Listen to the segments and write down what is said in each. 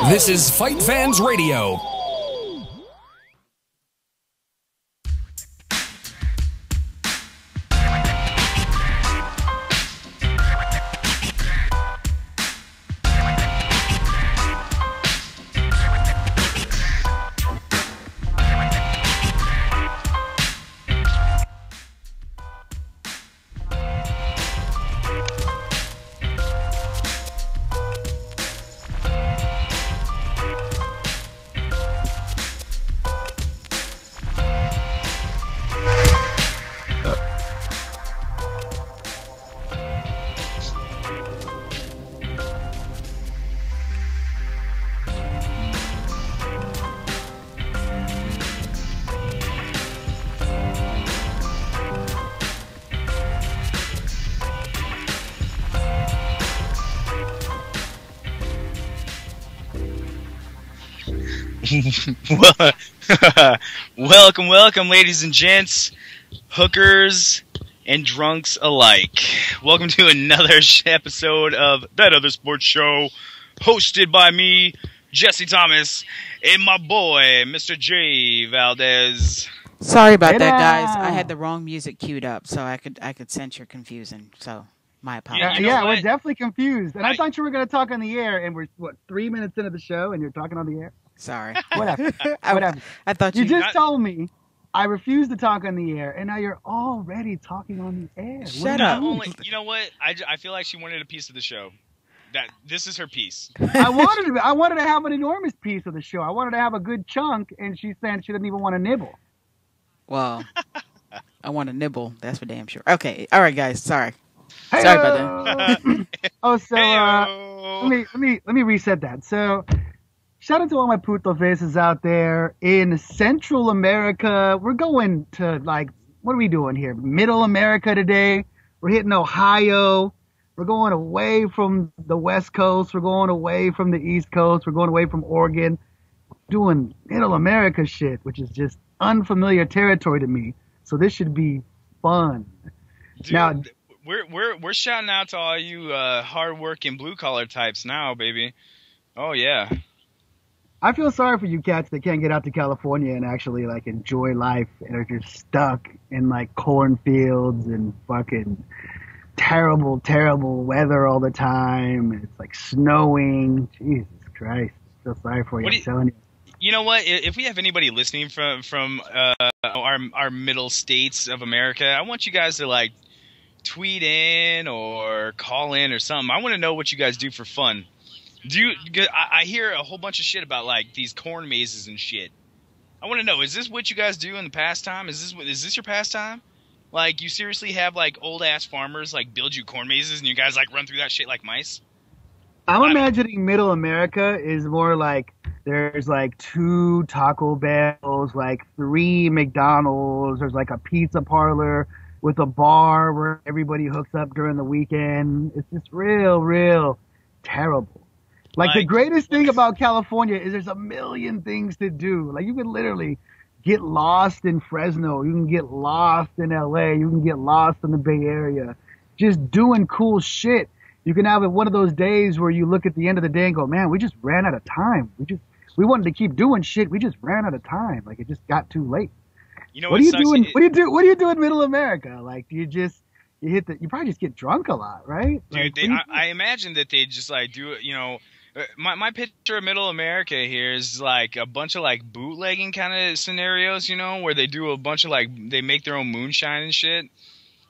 This is FightFans Radio. Welcome, ladies and gents, hookers and drunks alike. Welcome to another episode of That Other Sports Show, hosted by me, Jesse Thomas, and my boy, Mr. J. Valdez. Sorry about that, guys. I had the wrong music queued up, so I could sense your confusion. So my apologies. Yeah, we're definitely confused. And I thought you were going to talk on the air, and we're 3 minutes into the show, and you're talking on the air. Sorry. Whatever. Whatever. I thought you just told me I refused to talk on the air, and now you're already talking on the air. Shut up. You know what? I feel like she wanted a piece of the show. This is her piece. I wanted to have an enormous piece of the show. I wanted to have a good chunk, and she's saying she didn't even want to nibble. Well, I want to nibble. That's for damn sure. Okay. All right, guys. Sorry. Sorry about that. Let me reset that. So, shout out to all my puto faces out there in Central America. We're going to, what are we doing here? Middle America today. We're hitting Ohio. We're going away from the West Coast. We're going away from the East Coast. We're going away from Oregon. Doing Middle America shit, which is just unfamiliar territory to me. So this should be fun. Dude, now, we're shouting out to all you hard-working blue-collar types now, baby. Oh, yeah. I feel sorry for you cats that can't get out to California and actually enjoy life, and are just stuck in cornfields and fucking terrible weather all the time. It's snowing. Jesus Christ, I feel sorry for you. I'm telling you. You know what? If we have anybody listening from our middle states of America, I want you guys to tweet in or call in or something. I want to know what you guys do for fun. I hear a whole bunch of shit about these corn mazes and shit. I want to know, is this what you guys do in the pastime? Is this your pastime? You seriously have old ass farmers build you corn mazes and you guys run through that shit like mice? I'm imagining Middle America is more there's 2 Taco Bells, 3 McDonald's, there's a pizza parlor with a bar where everybody hooks up during the weekend. It's just real terrible. The greatest thing about California is there's a million things to do. You can literally get lost in Fresno. You can get lost in LA. You can get lost in the Bay Area. Just doing cool shit. You can have one of those days where you look at the end of the day and go, man, we just ran out of time. We wanted to keep doing shit. We just ran out of time. It just got too late. You know what do you do? What do you do in Middle America? You probably just get drunk a lot, right? Dude, I imagine that they just do it. My picture of Middle America here is a bunch of bootlegging kind of scenarios, where they do a bunch of they make their own moonshine and shit,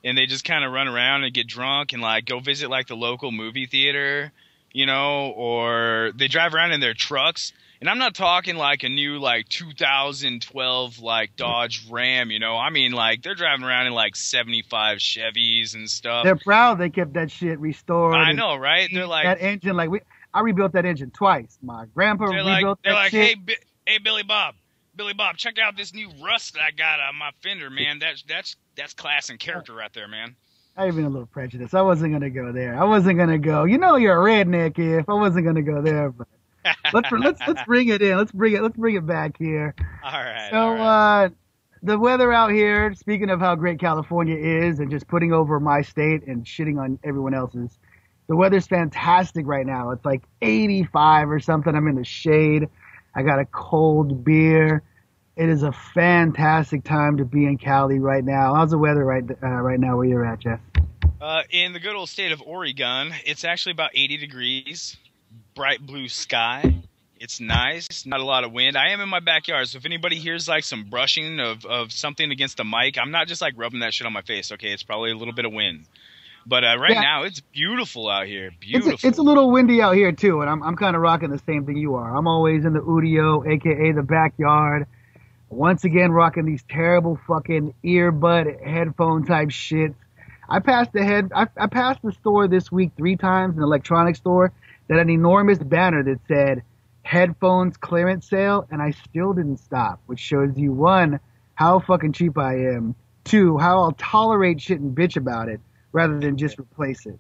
and they just kind of run around and get drunk and go visit the local movie theater, or they drive around in their trucks. And I'm not talking a new 2012 Dodge Ram, I mean they're driving around in 75 Chevys and stuff. They're proud they kept that shit restored. I know, right? They're that engine I rebuilt that engine twice. My grandpa rebuilt that shit. Hey, Billy Bob, check out this new rust I got on my fender, man. That's class and character right there, man. I even a little prejudice. I wasn't gonna go there. I wasn't gonna go. You're a redneck. If I wasn't gonna go there, but let's bring it in. Let's bring it back here. All right. So the weather out here. Speaking of how great California is, and just putting over my state and shitting on everyone else's. The weather's fantastic right now. It's like 85 or something. I'm in the shade. I got a cold beer. It is a fantastic time to be in Cali right now. How's the weather right now where you're at, Jeff? In the good old state of Oregon, it's actually about 80 degrees, bright blue sky. It's nice, not a lot of wind. I am in my backyard, so if anybody hears like some brushing of something against the mic, I'm not just like rubbing that shit on my face, okay? It's probably a little bit of wind. But right now, it's beautiful out here. Beautiful. It's a little windy out here, too, and I'm kind of rocking the same thing you are. I'm always in the Udio, a.k.a. the backyard. Once again, rocking these terrible fucking earbud headphone type shit. I passed the store this week 3 times, an electronics store, that had an enormous banner that said headphones clearance sale, and I still didn't stop, which shows you, 1, how fucking cheap I am, 2, how I'll tolerate shit and bitch about it rather than just replace it.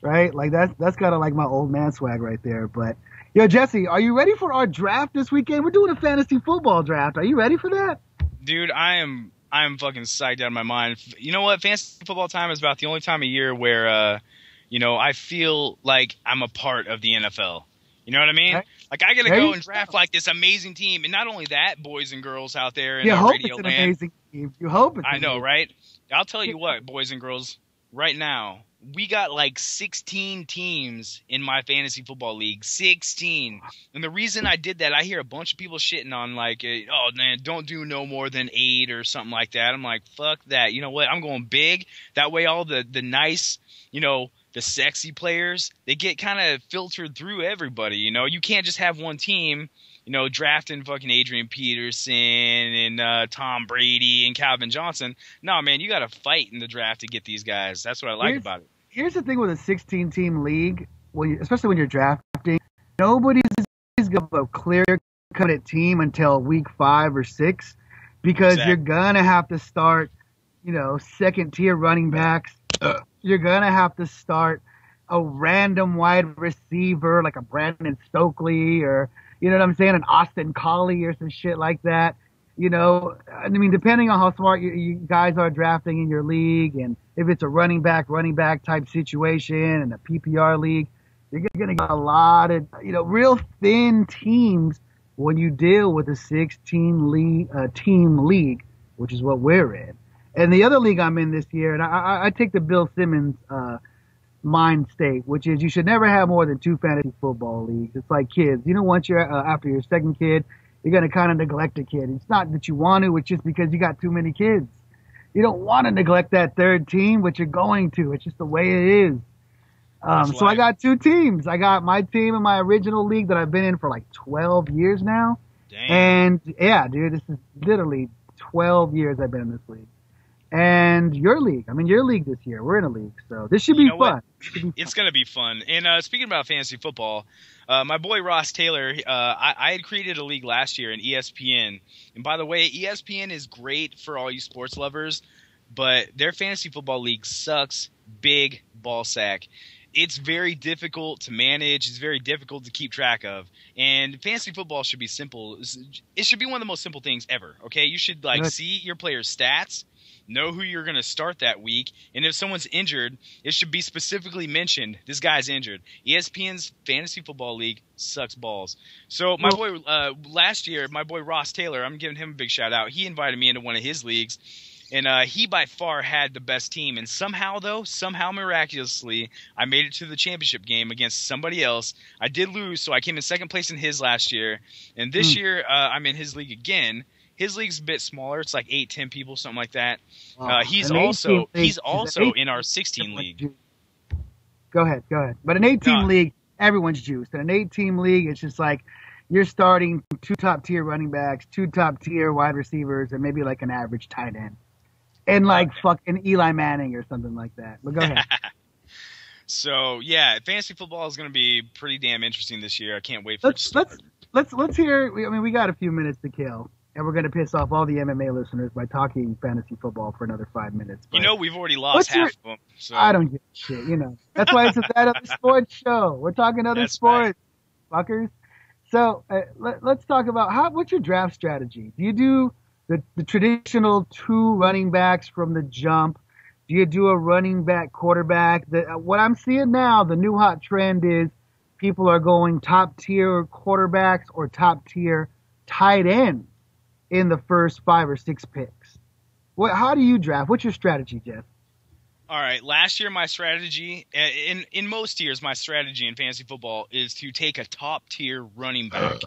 Right? Like that's kind of like my old man swag right there. But yo, Jesse, are you ready for our draft this weekend? We're doing a fantasy football draft. Are you ready for that? Dude, I'm fucking psyched out of my mind. You know what? Fantasy football time is about the only time of year where I feel like I'm a part of the NFL. You know what I mean? Right. Like I gotta go and draft like this amazing team, and not only that, boys and girls out there in our radio land. Amazing team. You hope it's I know, amazing. right? I'll tell you what, boys and girls, right now, we got like 16 teams in my fantasy football league. 16. And the reason I did that, I hear a bunch of people shitting on like, oh man, don't do no more than 8 or something like that. I'm like, fuck that. You know what? I'm going big. That way all the nice, the sexy players, they get kind of filtered through everybody. You can't just have one team, drafting fucking Adrian Peterson and Tom Brady and Calvin Johnson. No, man, you got to fight in the draft to get these guys. That's what I like about it. Here's the thing with a 16-team league, especially when you're drafting, nobody's going to have a clear-cut team until week 5 or 6 because You're going to have to start, second-tier running backs. You're going to have to start a random wide receiver like a Brandon Stokely or, you know what I'm saying, an Austin Collie or some shit like that. I mean, depending on how smart you guys are drafting in your league, and if it's a running back type situation in a PPR league, you're going to get a lot of, real thin teams when you deal with a 16-team league, which is what we're in. And the other league I'm in this year, and I take the Bill Simmons mind state, which is you should never have more than 2 fantasy football leagues. It's like kids. Once you're after your second kid, you're going to kind of neglect a kid. It's not that you want to, it's just because you got too many kids. You don't want to neglect that third team, but you're going to. It's just the way it is. So I got 2 teams. I got my team in my original league that I've been in for like 12 years now. Dang. And yeah, dude, this is literally 12 years I've been in this league. And your league. I'm in your league this year. We're in a league. So this should be fun. It's going to be fun. And speaking about fantasy football, my boy Ross Taylor, I had created a league last year in ESPN. And by the way, ESPN is great for all you sports lovers, but their fantasy football league sucks big ball sack. It's very difficult to manage. It's very difficult to keep track of. And fantasy football should be simple. It should be one of the most simple things ever, okay? You should see your players' stats, know who you're going to start that week, and if someone's injured, it should be specifically mentioned, this guy's injured. ESPN's fantasy football league sucks balls. So my boy, last year, my boy Ross Taylor, I'm giving him a big shout out. He invited me into one of his leagues, and he by far had the best team. And somehow miraculously, I made it to the championship game against somebody else. I did lose, so I came in second place in his last year. And this year, I'm in his league again. His league's a bit smaller. It's like 8-10 people, something like that. He's also in our 16 league. Go ahead. But an 8-team league, everyone's juiced. In an 8-team league, it's just like you're starting 2 top-tier running backs, 2 top-tier wide receivers, and maybe like an average tight end. And like fucking Eli Manning or something like that. But go ahead. So, yeah, fantasy football is going to be pretty damn interesting this year. I can't wait for it to start. Let's hear. I mean, we got a few minutes to kill. And we're going to piss off all the MMA listeners by talking fantasy football for another 5 minutes. But we've already lost half of them. So. I don't give a shit, That's why it's that other sports show. We're talking other sports, fuckers. So let's talk about what's your draft strategy? Do you do the traditional 2 running backs from the jump? Do you do a running back, quarterback? What I'm seeing now, the new hot trend is people are going top tier quarterbacks or top tier tight ends in the first 5 or 6 picks. How do you draft? What's your strategy, Jeff? All right. Last year, my strategy in most tiers, my strategy in fantasy football is to take a top tier running back.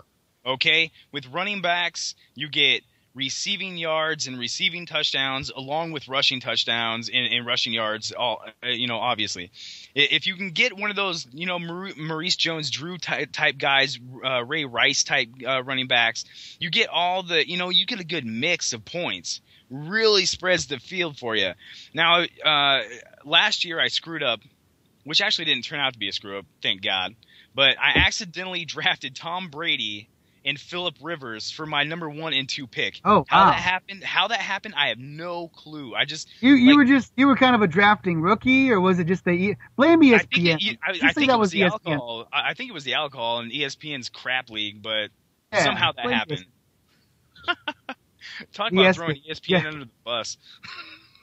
Okay, with running backs, you get receiving yards and receiving touchdowns, along with rushing touchdowns and rushing yards. Obviously, if you can get one of those, Maurice Jones-Drew type guys, Ray Rice type running backs, you get you get a good mix of points. Really spreads the field for you. Now, last year I screwed up, which actually didn't turn out to be a screw up, thank God. But I accidentally drafted Tom Brady and Phillip Rivers for my number 1 and 2 pick. Oh, how wow. that happened, I have no clue. I just you were kind of a drafting rookie, or was it just blame ESPN? I think it was the alcohol. I think it was the alcohol and ESPN's crap league, but somehow that happened. Talk about throwing ESPN under the bus.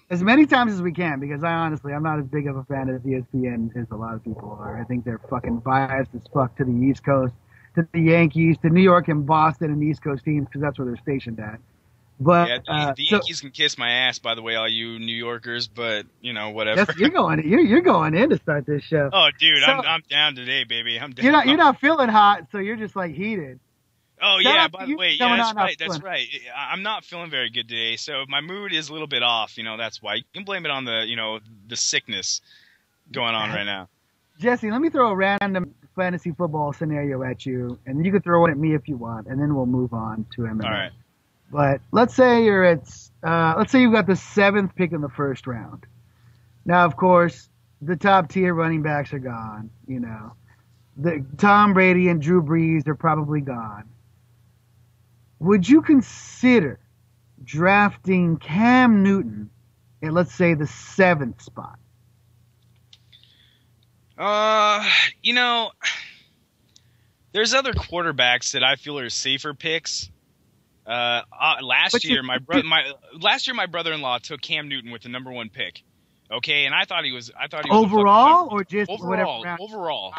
As many times as we can, because I'm not as big of a fan of ESPN as a lot of people are. I think they're fucking biased as fuck to the East Coast, to the Yankees, to New York and Boston and East Coast teams, because that's where they're stationed at. But the Yankees can kiss my ass, by the way, all you New Yorkers. But whatever. Yes, you're going in to start this show. Oh, dude, so, I'm down today, baby. I'm down. You're not feeling hot, so you're just like heated. Oh yeah, by the way, that's right. I'm not feeling very good today, so if my mood is a little bit off, that's why. You can blame it on the sickness going on right now. Jesse, let me throw a random fantasy football scenario at you, and you can throw it at me if you want, and then we'll move on to MMA. All right. But let's say let's say you've got the 7th pick in the first round. Now, of course, the top tier running backs are gone. The Tom Brady and Drew Brees are probably gone. Would you consider drafting Cam Newton at, let's say, the 7th spot? There's other quarterbacks that I feel are safer picks. Last year, my brother-in-law took Cam Newton with the number 1 pick. Okay, and I thought he was overall or just overall.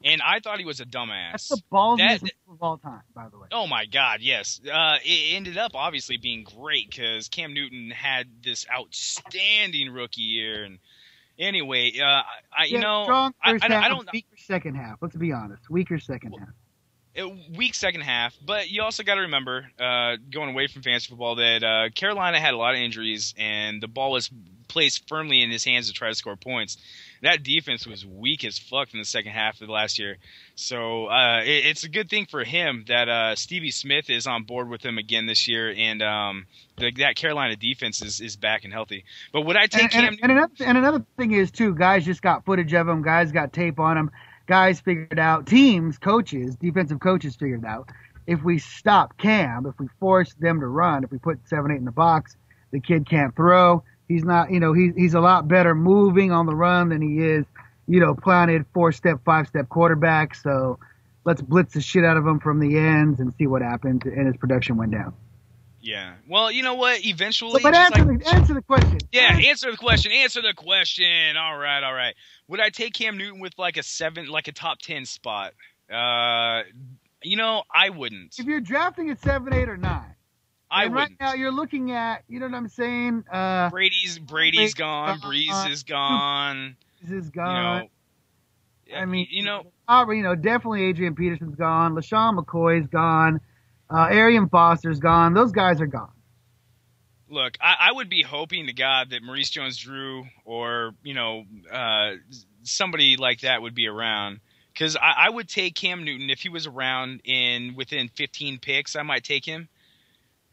And I thought he was a dumbass. That's the ballsiest move of all time, by the way. Oh, my God, yes. It ended up obviously being great because Cam Newton had this outstanding rookie year. And anyway, strong first half, weaker second half. Let's be honest, weaker second half. Weak second half, but you also got to remember, going away from fantasy football, that Carolina had a lot of injuries, and the ball was placed firmly in his hands to try to score points. That defense was weak as fuck in the second half of the last year. So it's a good thing for him that Stevie Smith is on board with him again this year, and that Carolina defense is back and healthy. But would I take Cam Newton? And another thing is, too, guys just got footage of him. Guys got tape on him. Guys figured out, defensive coaches figured out, if we stop Cam, if we force them to run, if we put 7-8 in the box, the kid can't throw. He's not, he's a lot better moving on the run than he is, planted 4-step, 5-step quarterback. So let's blitz the shit out of him from the ends and see what happens. And his production went down. Yeah. Well, you know what? Eventually. But answer the question. Yeah, answer the question. Answer the question. All right. Would I take Cam Newton with like a top 10 spot? I wouldn't. If you're drafting at 7, 8, or 9. I wouldn't. Right now you're looking at, you know what I'm saying? Brady's gone. Breeze is gone. Breeze is gone. I mean, definitely Adrian Peterson's gone. LaShawn McCoy's gone. Arian Foster's gone. Those guys are gone. Look, I would be hoping to God that Maurice Jones-Drew or, somebody like that would be around. Because I would take Cam Newton if he was around within 15 picks. I might take him.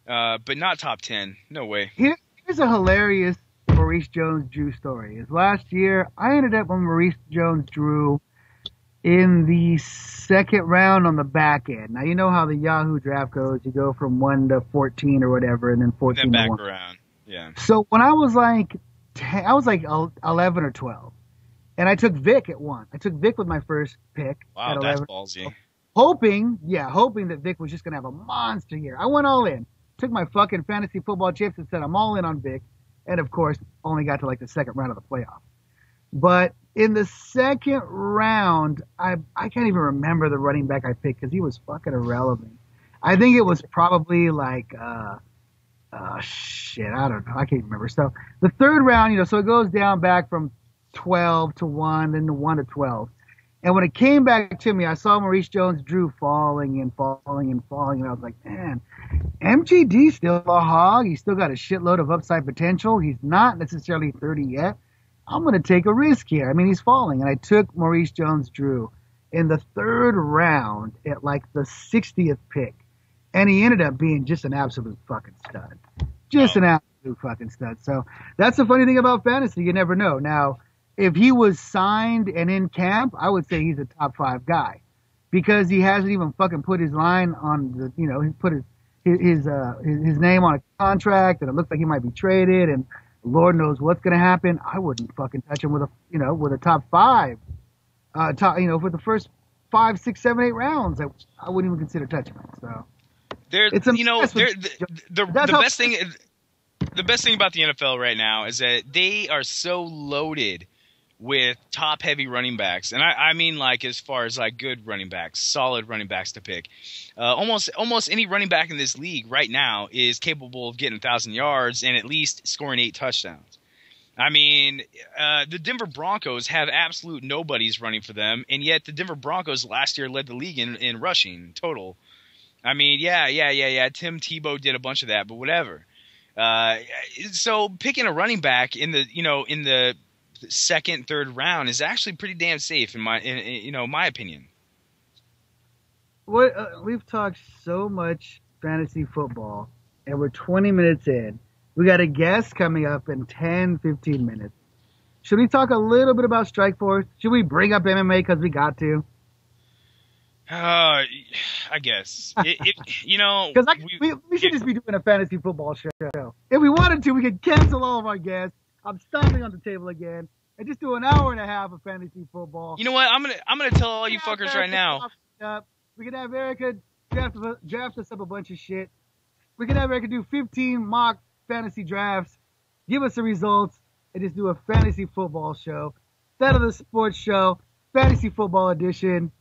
But not top 10. No way. Here's a hilarious Maurice Jones-Drew story. Last year, I ended up with Maurice Jones-Drew in the 2nd round on the back end. Now, you know how the Yahoo draft goes. You go from 1 to 14 or whatever, and then 14 to 1. Around. Yeah. So when I was like 11 or 12, and I took Vic at 1. I took Vic with my first pick. Wow, at that's 11. ballsy. Hoping that Vic was just going to have a monster year. I went all in. Took my fucking fantasy football chips and said, I'm all in on Vic. and of course only got to like the second round of the playoff. But in the second round, I can't even remember the running back I picked because he was fucking irrelevant. I think it was probably like shit, I don't know, I can't remember. So the third round, so it goes down back from 12 to 1, then to 1 to 12. And when it came back to me, I saw Maurice Jones-Drew falling and falling and falling, and I was like, man, MGD's still a hog. He's still got a shitload of upside potential. He's not necessarily 30 yet. I'm going to take a risk here. I mean, he's falling. And I took Maurice Jones-Drew in the third round at like the 60th pick. And he ended up being just an absolute fucking stud. Just an absolute fucking stud. So that's the funny thing about fantasy. You never know. Now, if he was signed and in camp, I would say he's a top 5 guy because he hasn't even fucking put his line on the, he put his name on a contract and it looks like he might be traded and Lord knows what's going to happen. I wouldn't fucking touch him with a top 5, for the first 5, 6, 7, 8 rounds. I wouldn't even consider touching him. So the best thing about the NFL right now is that they are so loaded with top-heavy running backs, and I mean like as far as like good running backs, solid running backs to pick. Almost any running back in this league right now is capable of getting 1,000 yards and at least scoring 8 touchdowns. I mean, the Denver Broncos have absolute nobodies running for them, and yet the Denver Broncos last year led the league in rushing total. I mean, yeah. Tim Tebow did a bunch of that, but whatever. So picking a running back in the second, third round is actually pretty damn safe in my opinion. We've talked so much fantasy football, and we're 20 minutes in. We got a guest coming up in 10, 15 minutes. Should we talk a little bit about Strikeforce? Should we bring up MMA because we got to? I guess. Because we should just be doing a fantasy football show. If we wanted to, we could cancel all of our guests. I'm stomping on the table again and just do an hour and a half of fantasy football. You know what? I'm gonna tell all you fuckers right now. We can have Erica draft us up a bunch of shit. We can have Erica do 15 mock fantasy drafts, give us the results, and just do a fantasy football show. Instead of the sports show, fantasy football edition.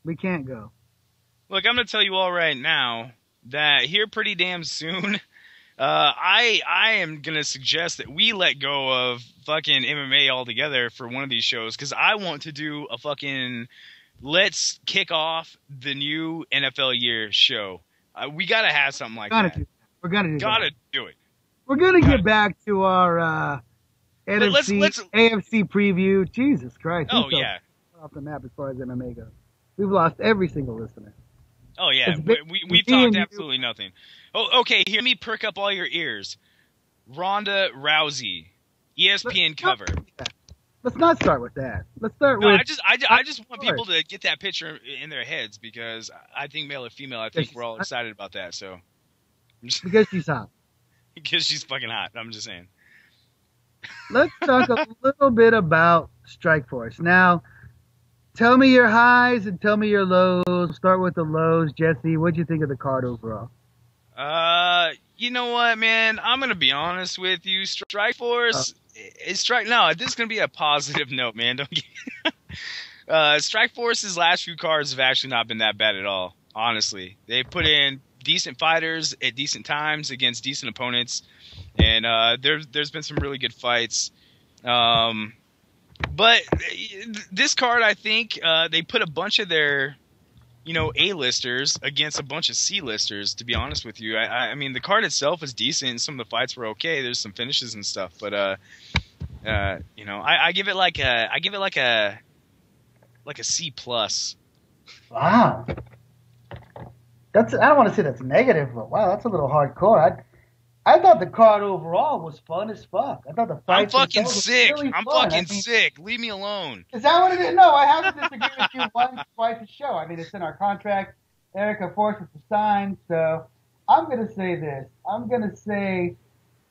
We can't go. Look, I'm gonna tell you all right now that here pretty damn soon. I am going to suggest that we let go of fucking MMA altogether for one of these shows because I want to do a fucking let's kick off the new NFL year show. We got to have something like that. We're going to do it. We're going to get back to our AFC preview. Jesus Christ. Oh, yeah. Off the map as far as MMA goes. We've lost every single listener. Oh, yeah. We've talked absolutely nothing. Oh, okay. Let me perk up all your ears. Ronda Rousey, ESPN cover. Let's not start with that. Let's start with. I just want people to get that picture in their heads because I think male or female, I think we're all excited about that. So. Because she's hot. Because she's fucking hot. I'm just saying. Let's talk a little bit about Strikeforce. Now, tell me your highs and tell me your lows. We'll start with the lows. Jesse, what'd you think of the card overall? You know what, man? I'm gonna be honest with you. Strikeforce is No, this is gonna be a positive note, man. Don't get. Strikeforce's last few cards have actually not been that bad at all. Honestly, they put in decent fighters at decent times against decent opponents, and there's been some really good fights. But this card, I think they put a bunch of their A-listers against a bunch of C-listers, to be honest with you. I mean, the card itself is decent. Some of the fights were okay. There's some finishes and stuff, but I give it like a C+. Wow. I don't want to say that's negative, but wow, that's a little hardcore. I thought the card overall was fun as fuck. I thought the fight. I'm fucking sick. Really sick. Leave me alone. Is that what it is? No, I have to disagree with you twice a show. I mean, it's in our contract. Erica forced us to sign. So I'm going to say this. I'm going to say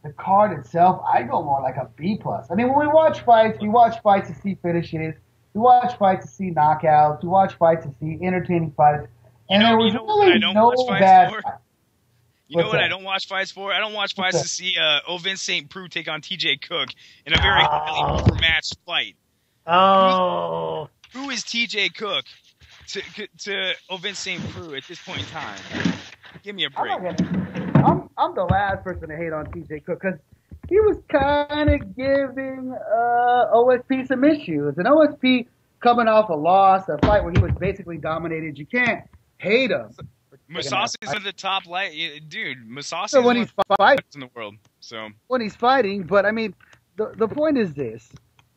the card itself, I go more like a B+. I mean, when we watch fights to see finishes. We watch fights to see knockouts. We watch fights to see entertaining fights. And there was really no bad fight. You know what I don't watch fights for? I don't watch fights to see Ovin St. Preux take on T.J. Cook in a very highly overmatched fight. Oh. Who is T.J. Cook to Ovin St. Preux at this point in time? Give me a break. I'm the last person to hate on T.J. Cook because he was kind of giving OSP some issues. And OSP coming off a loss, a fight where he was basically dominated, you can't hate him. Masasi is in the top light, dude. Masasi is when he's fighting in the world. So when he's fighting, but I mean, the point is this: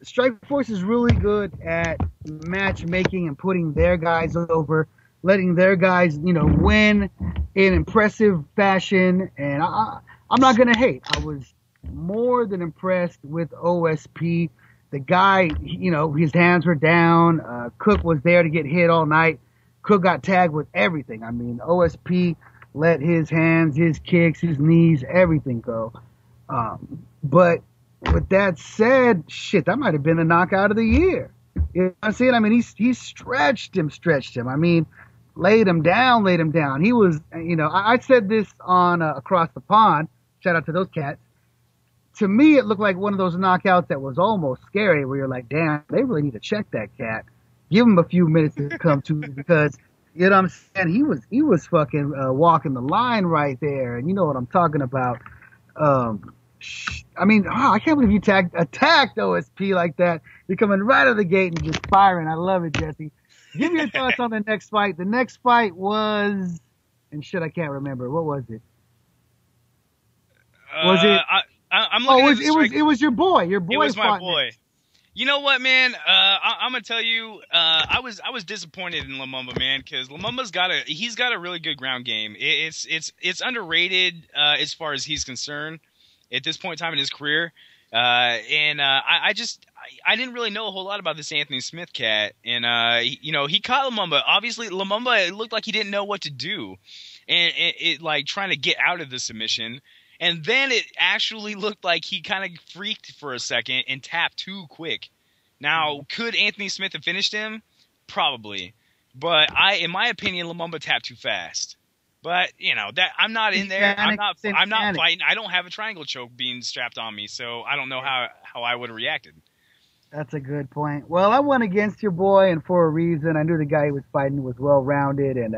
Strikeforce is really good at matchmaking and putting their guys over, letting their guys, win in impressive fashion. And I'm not gonna hate. I was more than impressed with OSP. The guy, his hands were down. Cook was there to get hit all night. Cook got tagged with everything. I mean, OSP let his hands, his kicks, his knees, everything go. But with that said, shit, that might have been the knockout of the year. You know what I'm saying? I mean, he stretched him. I mean, laid him down. He was, I said this on Across the Pond. Shout out to those cats. To me, it looked like one of those knockouts that was almost scary, where you're like, damn, they really need to check that cat. Give him a few minutes to come to, because, you know what I'm saying, he was fucking walking the line right there, and you know what I'm talking about. I mean, I can't believe you attacked OSP like that. You're coming right out of the gate and just firing. I love it, Jesse. Give me your thoughts on the next fight. The next fight was, and shit, I can't remember. What was it? Was it? I'm looking it was your boy. Your boy. It was my boy. You know what, man? I'm gonna tell you, I was disappointed in Lumumba, man, because Lumumba's he's got a really good ground game. It's underrated as far as he's concerned at this point in time in his career. I didn't really know a whole lot about this Anthony Smith cat, and he caught Lumumba. Obviously, Lumumba, it looked like he didn't know what to do, and it like trying to get out of the submission. And then it actually looked like he kind of freaked for a second and tapped too quick. Now, could Anthony Smith have finished him? Probably. But in my opinion, Lumumba tapped too fast. But, that I'm not in there. I'm not fighting. I don't have a triangle choke being strapped on me, so I don't know how I would have reacted. That's a good point. Well, I went against your boy, and for a reason. I knew the guy he was fighting was well-rounded, and,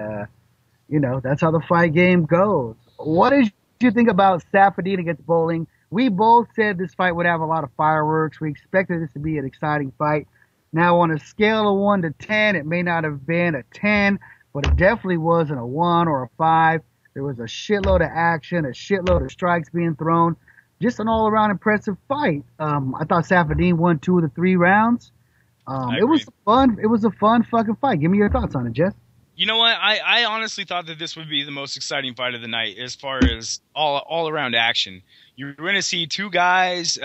that's how the fight game goes. What is you think about Safadine against Bowling? We both said this fight would have a lot of fireworks. We expected this to be an exciting fight. Now, on a scale of 1 to 10, it may not have been a 10, but it definitely wasn't a 1 or a 5. There was a shitload of action, a shitload of strikes being thrown. Just an all-around impressive fight. I thought Safadine won 2 of the 3 rounds. It was a fun fucking fight. Give me your thoughts on it, Jess. You know what? I honestly thought that this would be the most exciting fight of the night as far as all around action. You're going to see 2 guys.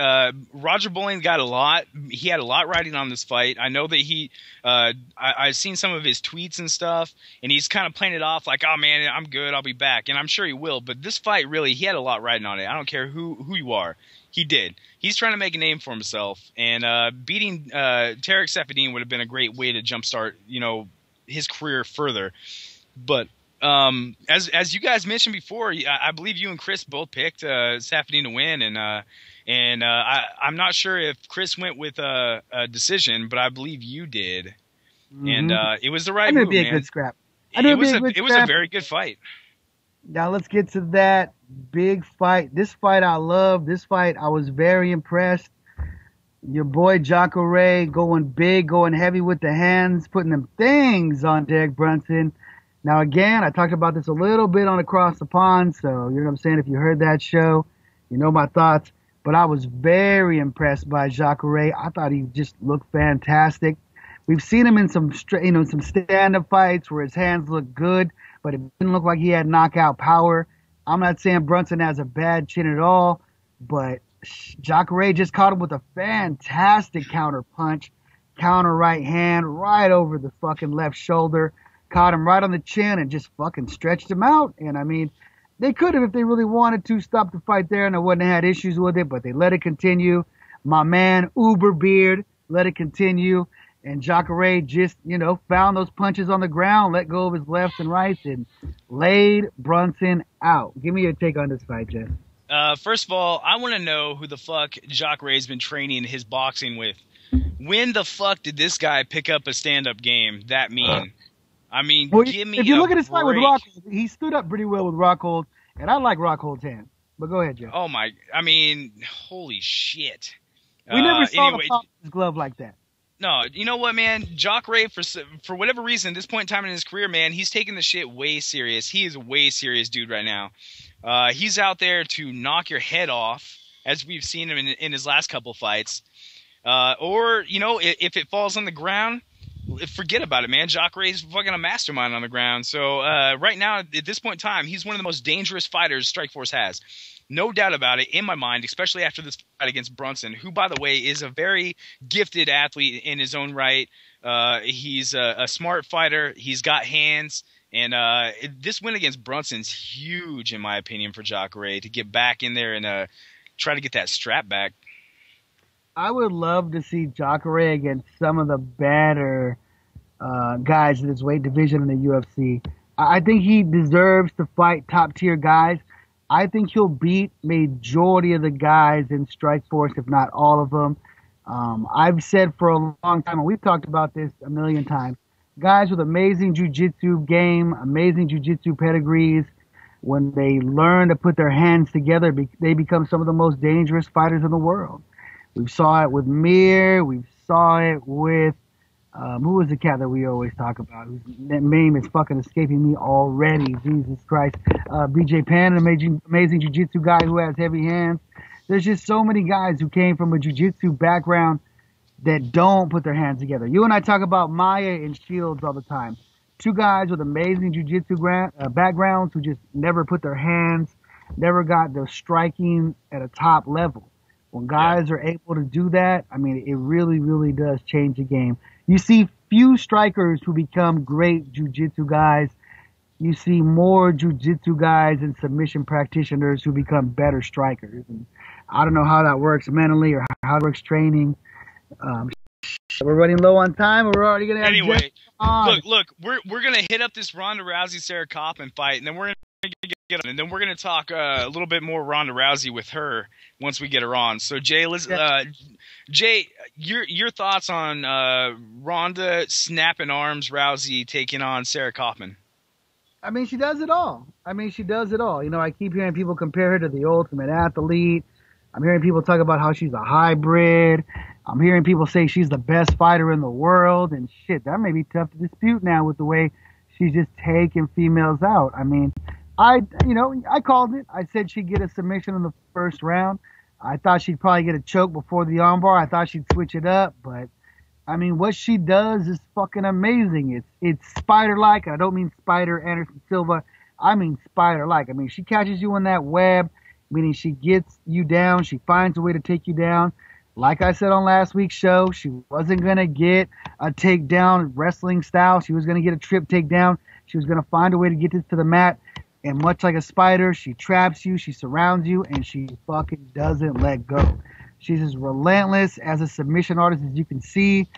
Roger Bowling got a lot. He had a lot riding on this fight. I know that I've seen some of his tweets and stuff, and he's kind of playing it off like, oh man, I'm good, I'll be back. And I'm sure he will. But this fight, really, he had a lot riding on it. I don't care who you are. He did. He's trying to make a name for himself. And beating Tarek Safadine would have been a great way to jumpstart, his career further. But as you guys mentioned before, I believe you and Chris both picked Safadine to win, and I'm not sure if Chris went with a decision, but I believe you did. Mm-hmm. And it was the right move, man. It'd be a good scrap. It was a very good fight. Now let's get to that big fight. This fight I love. This fight I was very impressed. Your boy Jacare going big, going heavy with the hands, putting them things on Derek Brunson. Now, again, I talked about this a little bit on Across the Pond, so you know what I'm saying? If you heard that show, you know my thoughts. But I was very impressed by Jacare. I thought he just looked fantastic. We've seen him in some stand-up fights where his hands look good, but it didn't look like he had knockout power. I'm not saying Brunson has a bad chin at all, but Jacare just caught him with a fantastic counter punch, counter right hand, right over the fucking left shoulder, caught him right on the chin and just fucking stretched him out. And I mean, they could have, if they really wanted to, stop the fight there and I wouldn't have had issues with it, but they let it continue. My man, Uber Beard, let it continue. And Jacare just, found those punches on the ground, let go of his lefts and rights, and laid Brunson out. Give me your take on this fight, Jeff. First of all, I want to know who the fuck Jacare been training his boxing with. When the fuck did this guy pick up a stand-up game that mean? I mean, Well, give me if you a look at his fight with break. Rockhold, he stood up pretty well with Rockhold, and I like Rockhold's hand. But go ahead, Jeff. Oh my! I mean, holy shit! We never saw anyway, the pop of his glove like that. No, you know what, man? Jacare, for whatever reason, at this point in time in his career, man, he's taking the shit way serious. He is a way serious dude right now. He's out there to knock your head off, as we've seen him in his last couple fights. Or, you know, if it falls on the ground, forget about it, man. Jacare is fucking a mastermind on the ground. So right now, at this point in time, he's one of the most dangerous fighters Strikeforce has. No doubt about it, in my mind, especially after this fight against Brunson, who, by the way, is a very gifted athlete in his own right. He's a smart fighter. He's got hands. And this win against Brunson's huge, in my opinion, for Jacare to get back in there and try to get that strap back. I would love to see Jacare against some of the better guys in this weight division in the UFC. I think he deserves to fight top-tier guys. I think he'll beat majority of the guys in Strikeforce, if not all of them. I've said for a long time, and we've talked about this a million times, guys with amazing jiu-jitsu game, amazing jiu-jitsu pedigrees, when they learn to put their hands together, they become some of the most dangerous fighters in the world. We saw it with Mir. We saw it with, who was the cat that we always talk about? Whose name is fucking escaping me already. Jesus Christ. BJ Penn, an amazing jiu-jitsu guy who has heavy hands. There's just so many guys who came from a jiu-jitsu background that don't put their hands together. You and I talk about Maya and Shields all the time. Two guys with amazing jiu-jitsu backgrounds who just never put their hands, never got the striking at a top level. When guys are able to do that, I mean, it really, really does change the game. You see few strikers who become great jiu-jitsu guys. You see more jiu-jitsu guys and submission practitioners who become better strikers. And I don't know how that works mentally or how it works training. We're running low on time. We're already going to have Anyway, look, we're going to hit up this Ronda Rousey-Sarah Kaufman fight, and then we're going to get on, and then we're going to talk a little bit more Ronda Rousey with her once we get her on. So Jay, Jay, your thoughts on Ronda snapping arms, Rousey taking on Sarah Kaufman? I mean, she does it all. You know, I keep hearing people compare her to the ultimate athlete. I'm hearing people talk about how she's a hybrid. I'm hearing people say she's the best fighter in the world, and shit, that may be tough to dispute now with the way she's just taking females out. I mean, I called it. I said she'd get a submission in the first round. I thought she'd probably get a choke before the armbar. I thought she'd switch it up, but I mean, what she does is fucking amazing. It's spider-like. I don't mean Spider Anderson Silva. I mean spider-like. I mean, she catches you in that web, meaning she gets you down. She finds a way to take you down. Like I said on last week's show, she wasn't going to get a takedown wrestling style. She was going to get a trip takedown. She was going to find a way to get this to the mat. And much like a spider, she traps you, she surrounds you, and she fucking doesn't let go. She's as relentless as a submission artist as you can see.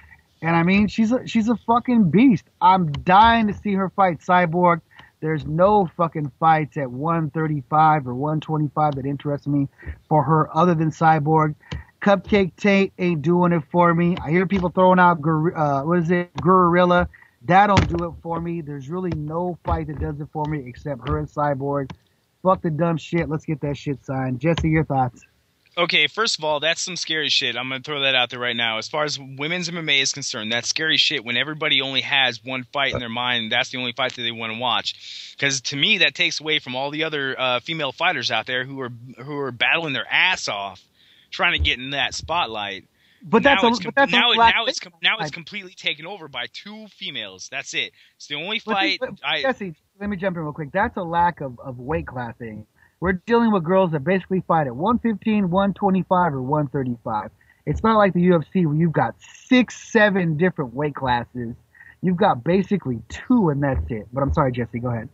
And I mean, she's a fucking beast. I'm dying to see her fight Cyborg. There's no fucking fights at 135 or 125 that interest me for her other than Cyborg. Cupcake Tate ain't doing it for me. I hear people throwing out, Guerrilla. That don't do it for me. There's really no fight that does it for me except her and Cyborg. Fuck the dumb shit. Let's get that shit signed. Jesse, your thoughts? Okay, first of all, that's some scary shit. I'm going to throw that out there right now. As far as women's MMA is concerned, that's scary shit when everybody only has one fight in their mind and that's the only fight that they want to watch. Because to me, that takes away from all the other female fighters out there who are battling their ass off trying to get in that spotlight. But now it's completely taken over by two females. That's it. It's the only fight. Jesse, let me jump in real quick. That's a lack of weight classing. We're dealing with girls that basically fight at 115, 125, or 135. It's not like the UFC where you've got 6-7 different weight classes. You've got basically two, and that's it. But I'm sorry, Jesse. Go ahead.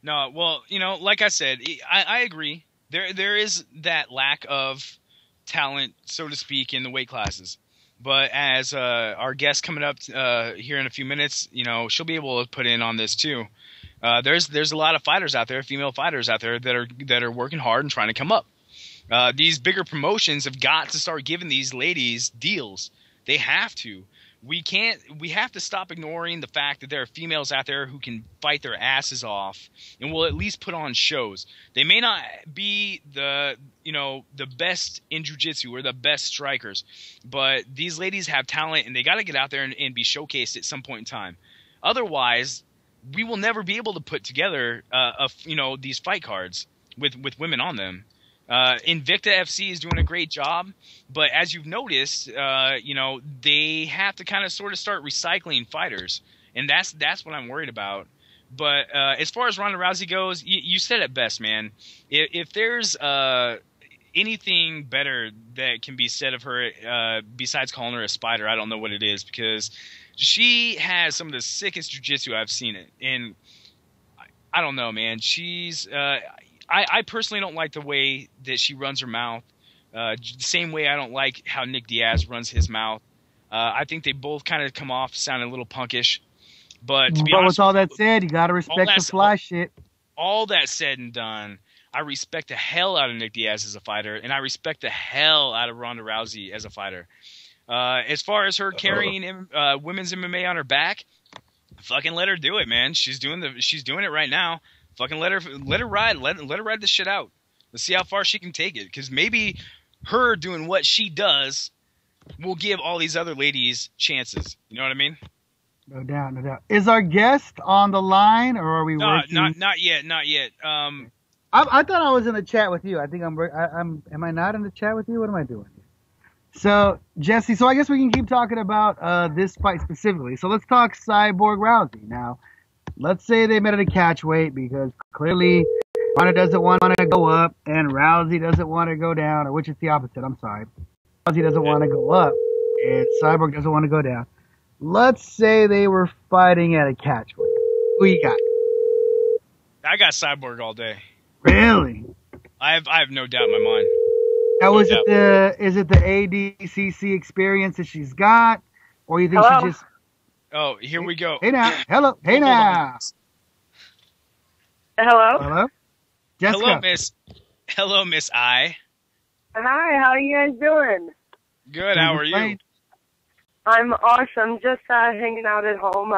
No, well, like I said, I agree. There is that lack of talent, so to speak, in the weight classes. But as our guest coming up here in a few minutes, she'll be able to put in on this too. There's a lot of fighters out there, female fighters out there that are working hard and trying to come up. These bigger promotions have got to start giving these ladies deals. They have to. We have to stop ignoring the fact that there are females out there who can fight their asses off and will at least put on shows. They may not be the best in jiu-jitsu or the best strikers, but these ladies have talent and they got to get out there and be showcased at some point in time. Otherwise, we will never be able to put together these fight cards with women on them. Invicta FC is doing a great job, but as you've noticed, they have to kind of sort of start recycling fighters, and that's what I'm worried about. But as far as Ronda Rousey goes, you said it best, man. If there's anything better that can be said of her besides calling her a spider, I don't know what it is, because she has some of the sickest jiu-jitsu I've seen it, and I don't know, man. She's I personally don't like the way that she runs her mouth. The same way I don't like how Nick Diaz runs his mouth. I think they both kind of come off sounding a little punkish. But to be honest, with all that said, you got to respect the fly shit. All that said and done, I respect the hell out of Nick Diaz as a fighter, and I respect the hell out of Ronda Rousey as a fighter. As far as her carrying women's MMA on her back, fucking let her do it, man. She's doing it right now. Fucking let her ride. Let her ride this shit out. Let's see how far she can take it. Because maybe her doing what she does will give all these other ladies chances. You know what I mean? No doubt, no doubt. Is our guest on the line, or are we? No, working? not yet. I thought I was in the chat with you. I think I'm. Am I not in the chat with you? What am I doing? So Jesse, I guess we can keep talking about this fight specifically. So let's talk Cyborg Rousey now. Let's say they met at a catch weight because clearly Ronda doesn't want to go up and Rousey doesn't want to go down, or which is the opposite. I'm sorry. Rousey doesn't want to go up and Cyborg doesn't want to go down. Let's say they were fighting at a catch weight. Who you got? I got Cyborg all day. Really? I have no doubt in my mind. Now, is it the ADCC experience that she's got, or you think she just? Oh, here we go. Hey now, hello, hey now. Hello. Hello. Jessica. Hello, Miss I. Hi. How are you guys doing? Good. How are you? I'm awesome. Just hanging out at home.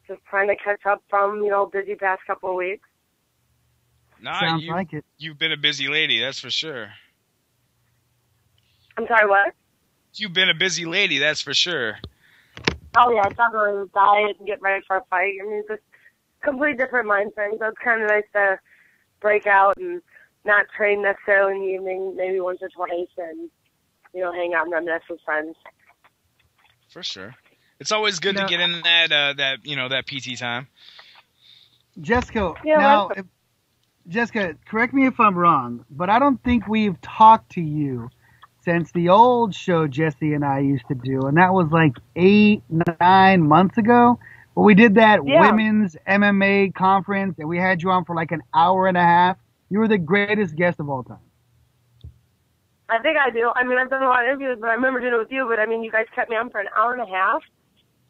Just trying to catch up from busy past couple of weeks. Nah, Sounds like it. You've been a busy lady, that's for sure. I'm sorry, what? You've been a busy lady, that's for sure. Oh, yeah, it's not really diet and get ready for a fight. I mean, it's a complete different mind frame, so it's kind of nice to break out and not train necessarily in the evening, maybe once or twice, and, hang out and reminisce with friends. For sure. It's always good to get in that PT time. Jessica, Jessica, correct me if I'm wrong, but I don't think we've talked to you since the old show Jesse and I used to do, and that was like 8-9 months ago. But we did that women's MMA conference, and we had you on for like an hour and a half. You were the greatest guest of all time. I think I do. I mean, I've done a lot of interviews, but I remember doing it with you. But I mean, you guys kept me on for an hour and a half.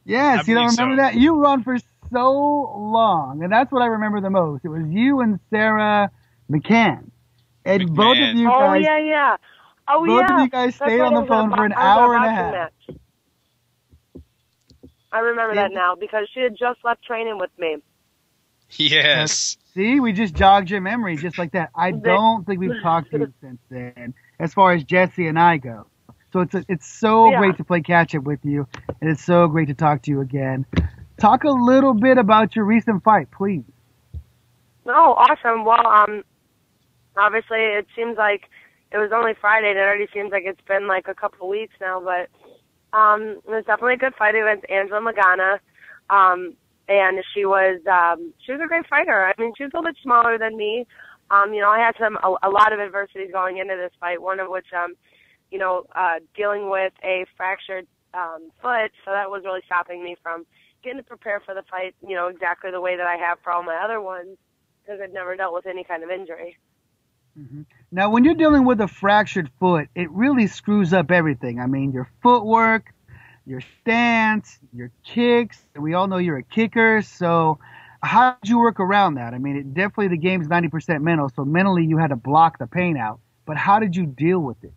Yes, you don't remember that? You were on for so long, and that's what I remember the most. It was you and Sarah McCann, and both of you guys. Oh yeah. Both of you guys stayed on the phone for an hour and a half. Match. I remember that now because she had just left training with me. Yes. See, we just jogged your memory just like that. I don't think we've talked to you since then, as far as Jesse and I go. So it's so great to play catch up with you, and it's so great to talk to you again. Talk a little bit about your recent fight, please. Oh, awesome. Well, obviously it seems like it was only Friday, and it already seems like it's been like a couple of weeks now, but it was definitely a good fight against Angela Magana. And she was a great fighter. I mean, she was a little bit smaller than me. I had a lot of adversities going into this fight, one of which, dealing with a fractured foot, so that was really stopping me from getting to prepare for the fight, exactly the way that I have for all my other ones, because I've never dealt with any kind of injury. Mm-hmm. Now, when you're dealing with a fractured foot, it really screws up everything. I mean, your footwork, your stance, your kicks. We all know you're a kicker, so how did you work around that? I mean, definitely the game's 90% mental, so mentally you had to block the pain out. But how did you deal with it?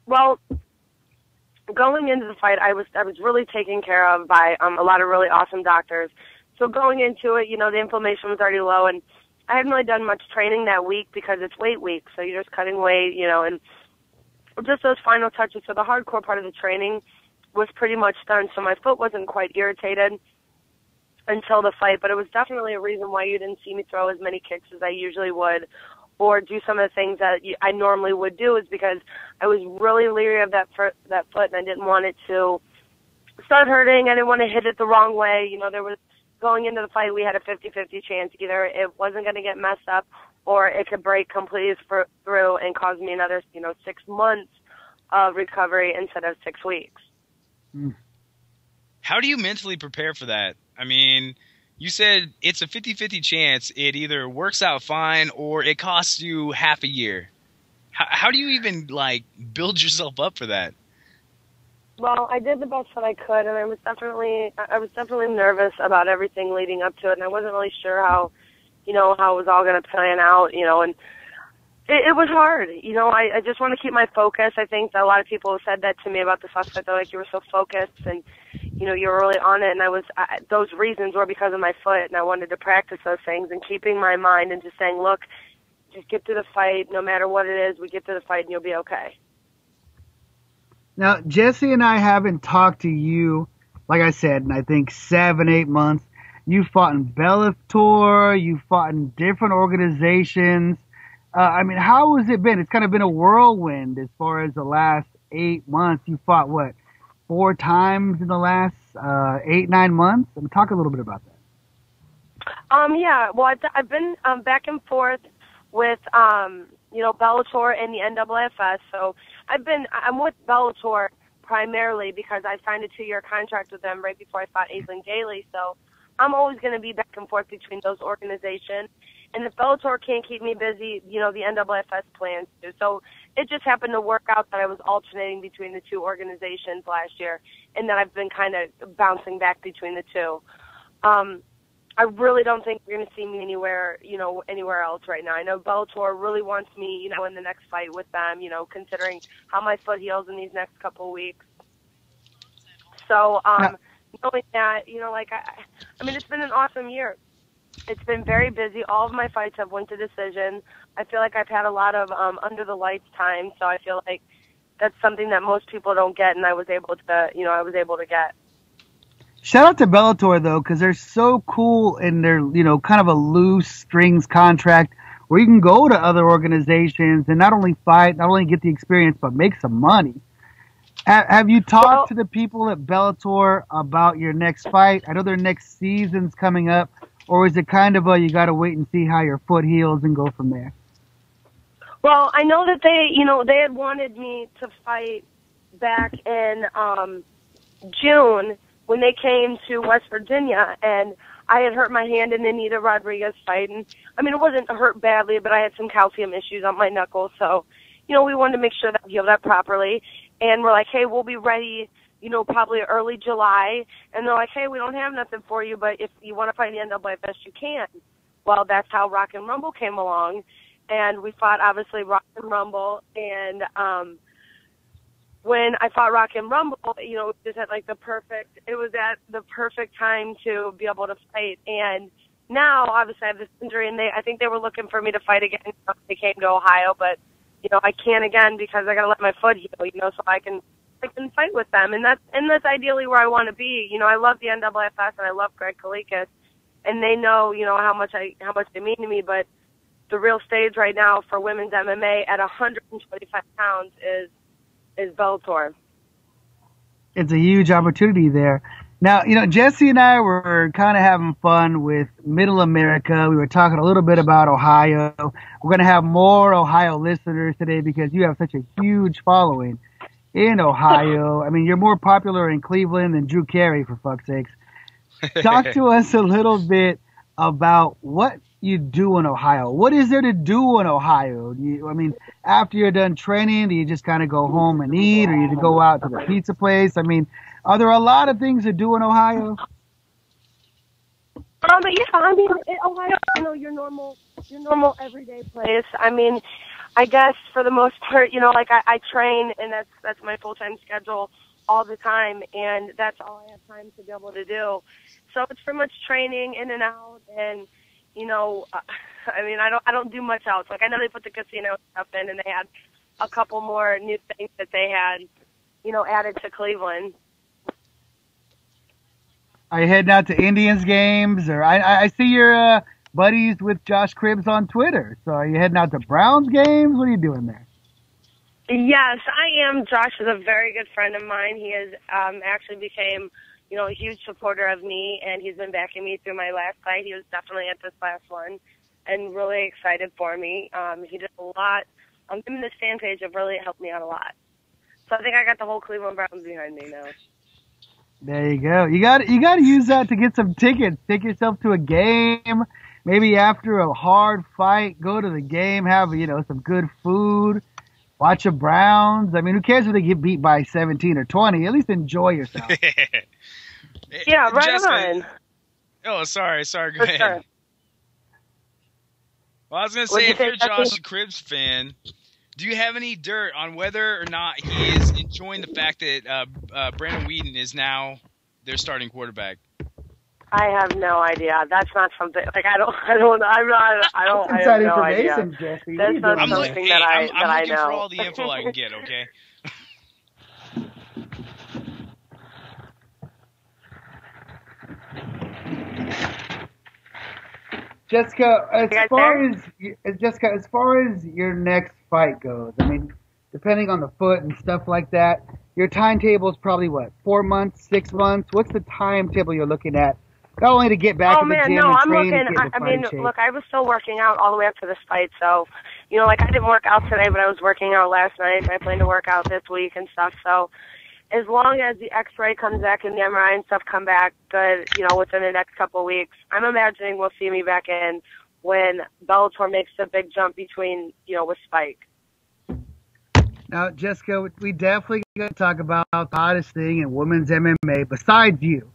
Well, going into the fight, I was really taken care of by a lot of really awesome doctors. So going into it, the inflammation was already low, and I hadn't really done much training that week because it's weight week, so you're just cutting weight, and just those final touches. So the hardcore part of the training was pretty much done, so my foot wasn't quite irritated until the fight, but it was definitely a reason why you didn't see me throw as many kicks as I usually would or do some of the things that I normally would do, is because I was really leery of that foot, and I didn't want it to start hurting. I didn't want to hit it the wrong way. There was, going into the fight, we had a 50-50 chance. Either it wasn't going to get messed up or it could break completely through and cause me another, 6 months of recovery instead of 6 weeks. How do you mentally prepare for that? I mean, you said it's a 50-50 chance. It either works out fine or it costs you half a year. How do you even, build yourself up for that? Well, I did the best that I could, and I was definitely nervous about everything leading up to it, and I wasn't really sure how it was all going to pan out, and it was hard. I just want to keep my focus. I think that a lot of people have said that to me about the first fight. They're like, you were so focused, and you were really on it, and those reasons were because of my foot, and I wanted to practice those things and keeping my mind and just saying, look, just get through the fight, no matter what it is, we get through the fight and you'll be okay. Now, Jesse and I haven't talked to you, like I said, in I think 7-8 months. You fought in Bellator, you fought in different organizations. I mean, how has it been? It's kind of been a whirlwind as far as the last 8 months. You fought, 4 times in the last 8-9 months? Talk a little bit about that. Yeah, well, I've been back and forth with, Bellator and the NAAFS. So I'm with Bellator primarily because I signed a 2-year contract with them right before I fought Aislinn Daly. So I'm always going to be back and forth between those organizations. And if Bellator can't keep me busy, the NAAFS plans to. So it just happened to work out that I was alternating between the 2 organizations last year, and that I've been kind of bouncing back between the 2. I really don't think you're going to see me anywhere else right now. I know Bellator really wants me, in the next fight with them, considering how my foot heals in these next couple of weeks. So, knowing that, I mean, it's been an awesome year. It's been very busy. All of my fights have went to decision. I feel like I've had a lot of under the lights time, so I feel like that's something that most people don't get, and I was able to get. Shout out to Bellator, though, because they're so cool in their, kind of a loose strings contract where you can go to other organizations and not only fight, not only get the experience, but make some money. Have you talked to the people at Bellator about your next fight? I know their next season's coming up, or is it kind of you got to wait and see how your foot heals and go from there? Well, I know that they had wanted me to fight back in June when they came to West Virginia, and I had hurt my hand in the Anita Rodriguez fight. And, I mean, it wasn't hurt badly, but I had some calcium issues on my knuckles. So, we wanted to make sure that we healed up properly. And we're like, hey, we'll be ready, probably early July. And they're like, hey, we don't have nothing for you, but if you want to fight the NAAFS, you can. Well, that's how Rock and Rumble came along. And we fought, obviously, Rock and Rumble. And when I fought Rock and Rumble, it just had it was at the perfect time to be able to fight. And now, obviously, I have this injury, and I think they were looking for me to fight again. They came to Ohio, but, I can't again because I got to let my foot heal, so I can fight with them. And that's ideally where I want to be. I love the NAAFS, and I love Greg Kalikas, and they know, how much they mean to me, but the real stage right now for women's MMA at 125 pounds is Bellator. It's a huge opportunity there. Now, Jesse and I were kind of having fun with Middle America. We were talking a little bit about Ohio. We're going to have more Ohio listeners today because you have such a huge following in Ohio. I mean, you're more popular in Cleveland than Drew Carey, for fuck's sakes. Talk to us a little bit about what you do in Ohio. What is there to do in Ohio? After you're done training, do you just kind of go home and eat, or you go out to the pizza place? Are there a lot of things to do in Ohio? But yeah, I mean, Ohio, your normal everyday place. I mean, I guess for the most part, like I train, and that's my full-time schedule all the time, and that's all I have time to be able to do. So it's pretty much training in and out, and I mean, I don't do much else. Like I know they put the casino stuff in, and they had a couple more new things that they had, added to Cleveland. Are you heading out to Indians games? Or I see your buddies with Josh Cribbs on Twitter. So are you heading out to Browns games? What are you doing there? Yes, I am. Josh is a very good friend of mine. He has actually became, a huge supporter of me, and he's been backing me through my last fight. He was definitely at this last one, and really excited for me. He did a lot. Him and this fan page have really helped me out a lot. So I think I got the whole Cleveland Browns behind me now. There you go. You got to use that to get some tickets. Take yourself to a game. Maybe after a hard fight, go to the game, have some good food, watch the Browns. I mean, who cares if they get beat by 17 or 20? At least enjoy yourself. Yeah, right Jessica, on. Oh, sorry. Go ahead. Sure. Well, I was gonna say, if you're a Josh Cribbs fan, do you have any dirt on whether or not he is enjoying the fact that Brandon Weeden is now their starting quarterback? I have no idea. That's not something like I don't have no idea. Jesse. That's not I'm something that I looking know. for all the info I can get. Okay. Jessica, as far as your next fight goes, I mean, depending on the foot and stuff like that, your timetable is probably what, 4 months, 6 months? What's the timetable you're looking at? Not only to get back to the gym and train and get in shape. Look, I was still working out all the way up to this fight, so, like I didn't work out today, but I was working out last night, and I plan to work out this week and stuff, so as long as the x-ray comes back and the MRI and stuff come back good, within the next couple of weeks, I'm imagining we'll see me back in when Bellator makes a big jump between, with Spike. Now, Jessica, we definitely got to talk about the hottest thing in women's MMA besides you.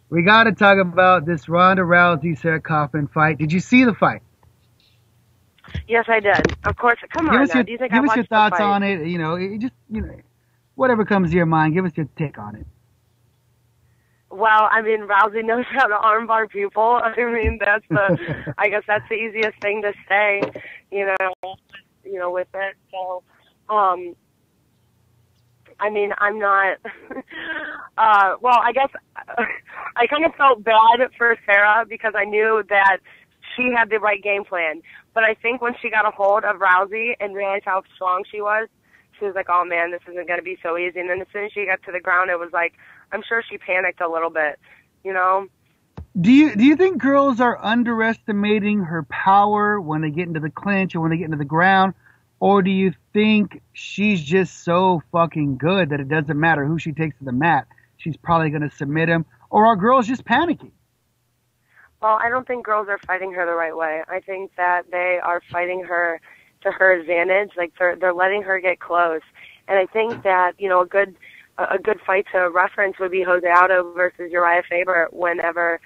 We got to talk about this Ronda Rousey Sarah Kaufman fight. Did you see the fight? Yes, I did. Of course. Come on now. Do you think I watched the fight? Give us your thoughts on it. Whatever comes to your mind, give us your take on it. Well, I mean, Rousey knows how to armbar people. I mean, I guess that's the easiest thing to say, with it. So, I mean, I'm not, well, I guess I kind of felt bad for Sarah because I knew that she had the right game plan. But I think when she got a hold of Rousey and realized how strong she was like, oh man, this isn't going to be so easy. And then as soon as she got to the ground, it was like, I'm sure she panicked a little bit, Do you think girls are underestimating her power when they get into the clinch or when they get into the ground? Or do you think she's just so fucking good that it doesn't matter who she takes to the mat? She's probably going to submit him. Or are girls just panicking? Well, I don't think girls are fighting her the right way. I think that they are fighting her to her advantage. Like they're letting her get close. And I think that, a good fight to reference would be Jose Aldo versus Uriah Faber whenever,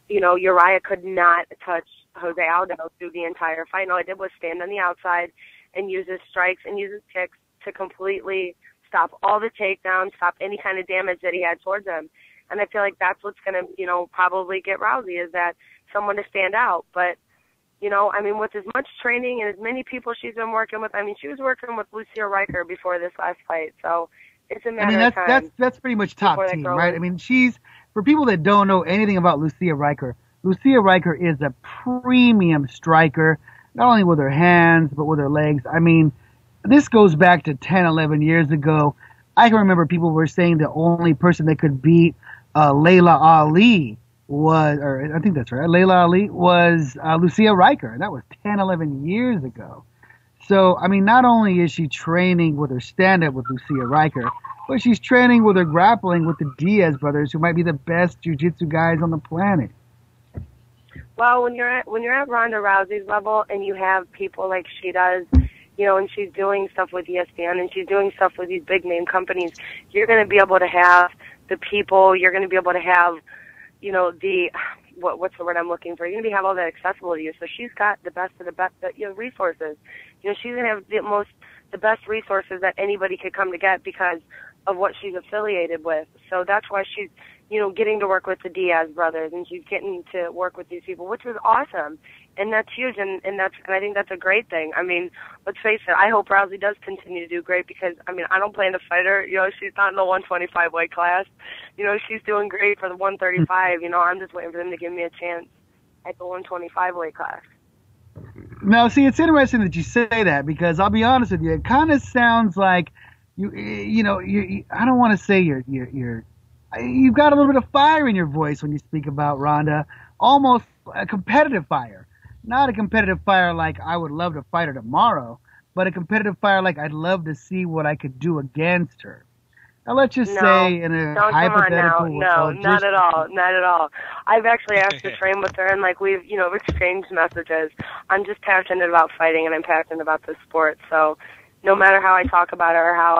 Uriah could not touch Jose Aldo through the entire fight. And all he did was stand on the outside and use his strikes and use his kicks to completely stop all the takedowns, stop any kind of damage that he had towards him. And I feel like that's what's going to, probably get Rousey, is that someone to stand out. But, I mean, with as much training and as many people she's been working with, I mean, she was working with Lucia Riker before this last fight. So it's a matter of time. That's pretty much top team, right? I mean, for people that don't know anything about Lucia Riker is a premium striker, not only with her hands, but with her legs. I mean, this goes back to 10, 11 years ago. I can remember people were saying the only person that could beat Layla Ali was Lucia Riker. That was 10, 11 years ago. So, I mean, not only is she training with her stand-up with Lucia Riker, but she's training with her grappling with the Diaz brothers, who might be the best jiu-jitsu guys on the planet. Well, when you're at Ronda Rousey's level and you have people like she does, and she's doing stuff with ESPN and she's doing stuff with these big name companies, you're going to be able to have the people, you're going to be able to have, what's the word I'm looking for? You're gonna have all that accessible to you. So she's got the best of the best, resources. You know, she's gonna have the best resources that anybody could come to get because of what she's affiliated with. So that's why she's, you know, getting to work with the Diaz brothers, and she's getting to work with these people, which is awesome. And that's huge, and I think that's a great thing. I mean, let's face it, I hope Rousey does continue to do great because, I mean, I don't plan to fight her. You know, she's not in the 125 weight class. You know, she's doing great for the 135. You know, I'm just waiting for them to give me a chance at the 125 weight class. Now, see, it's interesting that you say that because I'll be honest with you, it kind of sounds like you know, I don't want to say you've got a little bit of fire in your voice when you speak about Ronda, almost a competitive fire. Not a competitive fire like I would love to fight her tomorrow, but a competitive fire like I'd love to see what I could do against her. Now let's just say in a hypothetical world. No, not at all. Not at all. I've actually asked to train with her, and like we've, you know, exchanged messages. I'm just passionate about fighting, and I'm passionate about the sport. So no matter how I talk about her or how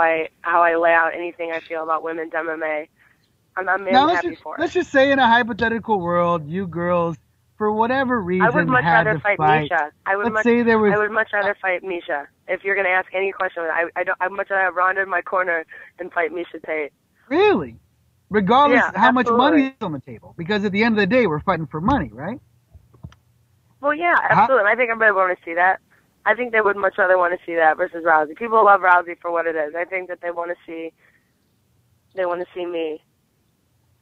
I lay out anything I feel about women's MMA, I'm happy for her. Let's just say in a hypothetical world, you girls, for whatever reason, I would much rather fight Misha. I would much rather fight Misha. If you're going to ask any question, I'd much rather have Ronda in my corner than fight Misha Tate. Really? Regardless of how much money is on the table. Because at the end of the day, we're fighting for money, right? Well, yeah, absolutely. I think everybody would want to see that. I think they would much rather want to see that versus Rousey. People love Rousey for what it is. I think that they want to see me.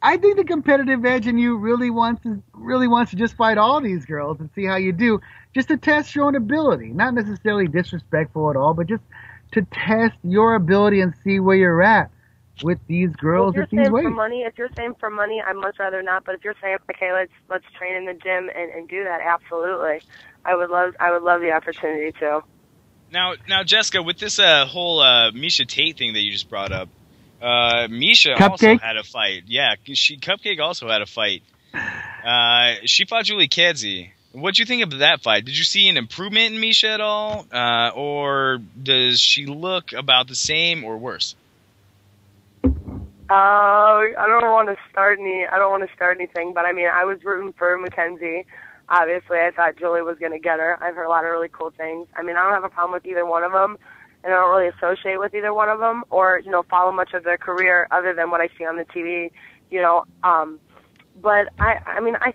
I think the competitive edge in you really wants to just fight all these girls and see how you do, just to test your own ability. Not necessarily disrespectful at all, but just to test your ability and see where you're at with these girls at these weights. If you're saying for money, I'd much rather not. But if you're saying, okay, let's train in the gym and do that, absolutely. I would love the opportunity to. Now, Jessica, with this whole Misha Tate thing that you just brought up, Misha also had a fight. Yeah, Cupcake also had a fight. She fought Julie Kedzie. What'd you think of that fight? Did you see an improvement in Misha at all, or does she look about the same or worse? I don't want to start anything, but I mean, I was rooting for Mackenzie. Obviously, I thought Julie was going to get her. I've heard a lot of really cool things. I mean, I don't have a problem with either one of them, and I don't really associate with either one of them or, you know, follow much of their career other than what I see on the TV, you know. But I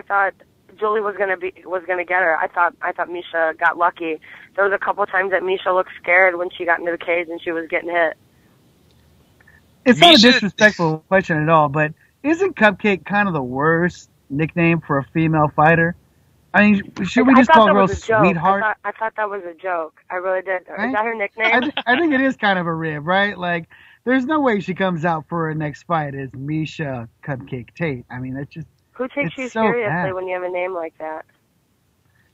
thought Julie was going to get her. I thought Misha got lucky. There was a couple times that Misha looked scared when she got into the cage and she was getting hit. It's not a disrespectful question at all, but isn't Cupcake kind of the worst nickname for a female fighter? I mean, should we just call girls Sweetheart? I thought that was a joke. I really did. Right? Is that her nickname? I think it is kind of a rib, right? Like, there's no way she comes out for her next fight as Misha Cupcake Tate. I mean, that's just... Who takes you seriously when you have a name like that?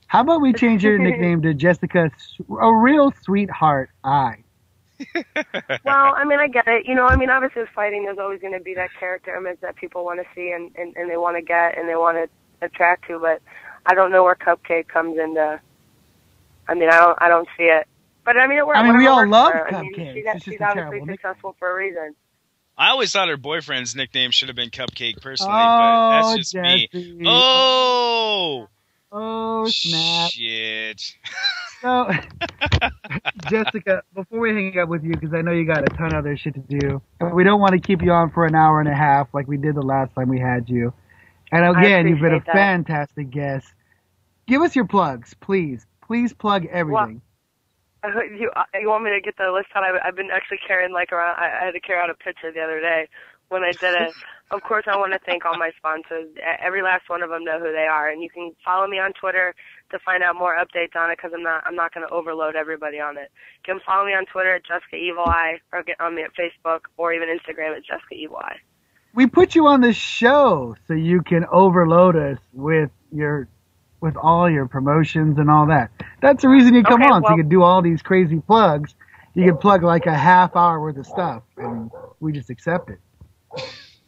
How about we change your nickname to Jessica, a real sweetheart eye? Well, I mean, I get it. You know, I mean, obviously with fighting, there's always going to be that character image that people want to see and they want to get and they want to attract to, but I don't know where Cupcake comes into. I mean, I don't see it. But I mean, it works. I mean, we all love Cupcake. I mean, she's obviously successful for a reason. I always thought her boyfriend's nickname should have been Cupcake, personally, but that's just Jesse. me. Oh, snap. Shit. So, Jessica, before we hang up with you, because I know you got a ton of other shit to do, and we don't want to keep you on for an hour and a half like we did the last time we had you. And again, you've been a fantastic guest. Give us your plugs, please. Please plug everything. Well, you want me to get the list out? I've been actually carrying around. I had to carry out a picture the other day when I did it. Of course, I want to thank all my sponsors. Every last one of them know who they are, and you can follow me on Twitter to find out more updates on it because I'm not going to overload everybody on it. You can follow me on Twitter at Jessica Evil Eye, or get on me at Facebook or even Instagram at Jessica Evil Eye. We put you on the show so you can overload us with all your promotions and all that. That's the reason you come on, so you can do all these crazy plugs. You can plug like a half hour worth of stuff, and we just accept it.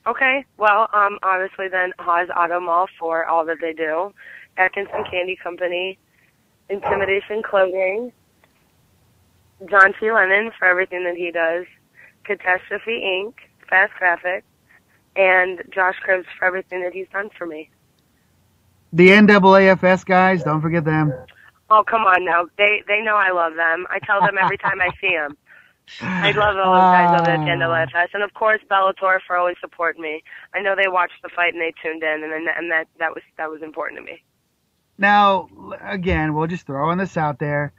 Okay, well, obviously then Haas Auto Mall for all that they do, Atkinson Candy Company, Intimidation Clothing, John T. Lennon for everything that he does, Catastrophe Inc., Fast Graphic, and Josh Cribbs for everything that he's done for me. The NAAFS guys, don't forget them. Oh, come on now. They know I love them. I tell them every time I see them. I love all those guys over at the NAAFS, and of course Bellator for always supporting me. I know they watched the fight and they tuned in, and that was important to me. Now, again, we'll just throw this out there,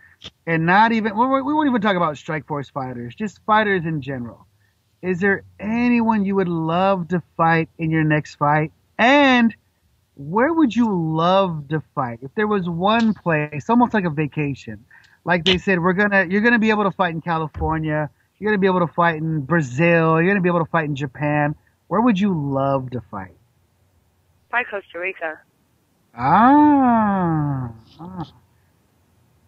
and we won't even talk about Strikeforce fighters, just fighters in general. Is there anyone you would love to fight in your next fight? And where would you love to fight? If there was one place, almost like a vacation, like they said, you're gonna be able to fight in California, you're gonna be able to fight in Brazil, you're gonna be able to fight in Japan. Where would you love to fight? Fight Costa Rica.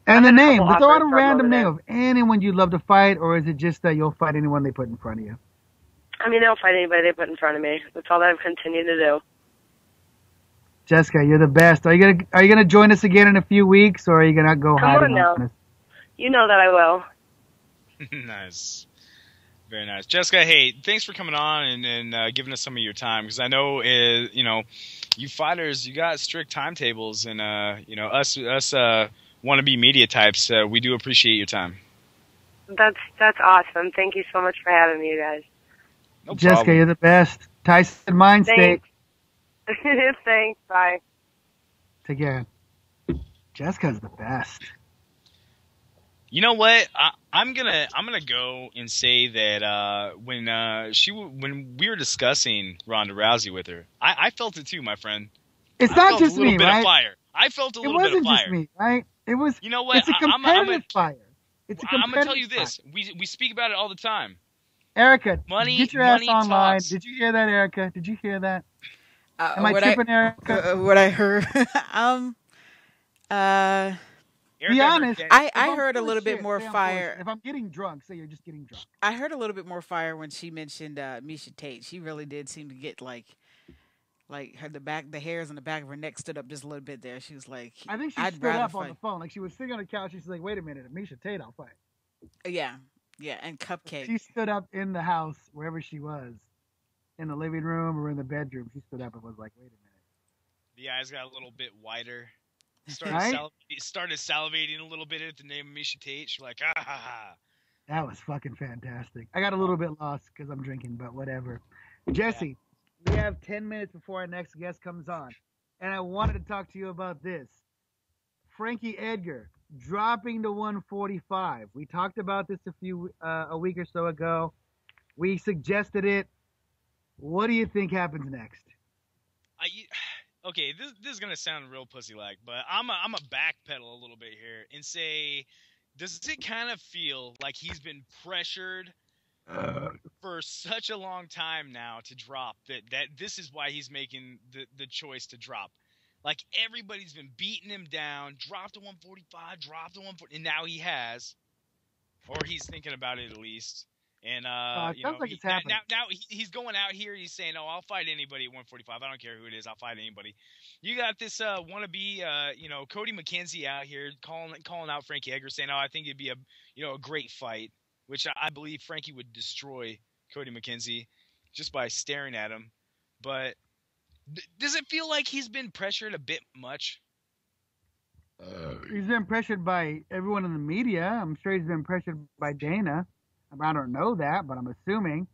And the name, but throw out a random name of anyone you'd love to fight, or is it just that you'll fight anyone they put in front of you? I mean, they'll fight anybody they put in front of me. That's all that I've continued to do. Jessica, you're the best. Are you gonna join us again in a few weeks, or are you gonna go hiding on us? You know that I will. Nice. Very nice. Jessica, hey, thanks for coming on and giving us some of your time, because I know, you fighters, you got strict timetables, and, us wannabe media types, we do appreciate your time. That's awesome. Thank you so much for having me, you guys. No Jessica, problem. you're the best. Tyson Mind State. Thanks. Bye. Take care. Jessica's the best. You know what? I'm gonna go and say that when we were discussing Ronda Rousey with her, I felt it too, my friend. It's not just me, right? Of fire. I felt a little bit of fire. It wasn't just me, right? It was. You know what? It's a competitive fire. It's a competitive I'm gonna tell you this. fire. We speak about it all the time. Erica, Money, get your ass money online. talks. Did you hear that, Erica? Did you hear that? Am I What tripping, Erica? What I heard, Be honest. I heard a little bit more fire. If I'm getting drunk, say you're just getting drunk. I heard a little bit more fire when she mentioned Misha Tate. She really did seem to get like the hairs on the back of her neck stood up just a little bit there. She was like, I think she I'd stood rather up on fight. the phone. Like she was sitting on the couch. She's like, wait a minute, Misha Tate, I'll fight. Yeah, and Cupcake. She stood up in the house, wherever she was, in the living room or in the bedroom. She stood up and was like, wait a minute. The eyes got a little bit wider. Right? Started salivating a little bit at the name of Misha Tate. She's like, ah ha ha. That was fucking fantastic. I got a little bit lost because I'm drinking, but whatever. Jesse, we have 10 minutes before our next guest comes on, and I wanted to talk to you about this. Frankie Edgar dropping to 145. We talked about this a week or so ago. We suggested it. What do you think happens next? Okay, this is gonna sound real pussy-like, but I'm a backpedal a little bit here and say, does it kind of feel like he's been pressured for such a long time now to drop that this is why he's making the choice to drop? Like, everybody's been beating him down, drop to 145, drop to 140, and now he has, or he's thinking about it at least. And it sounds like it's happening. Now he's going out here. He's saying, "Oh, I'll fight anybody at 145. I don't care who it is. I'll fight anybody." You got this wannabe, Cody McKenzie out here calling out Frankie Edgar, saying, "Oh, I think it'd be a great fight," which I believe Frankie would destroy Cody McKenzie just by staring at him. But does it feel like he's been pressured a bit much? He's been pressured by everyone in the media. I'm sure he's been pressured by Dana. I don't know that, but I'm assuming.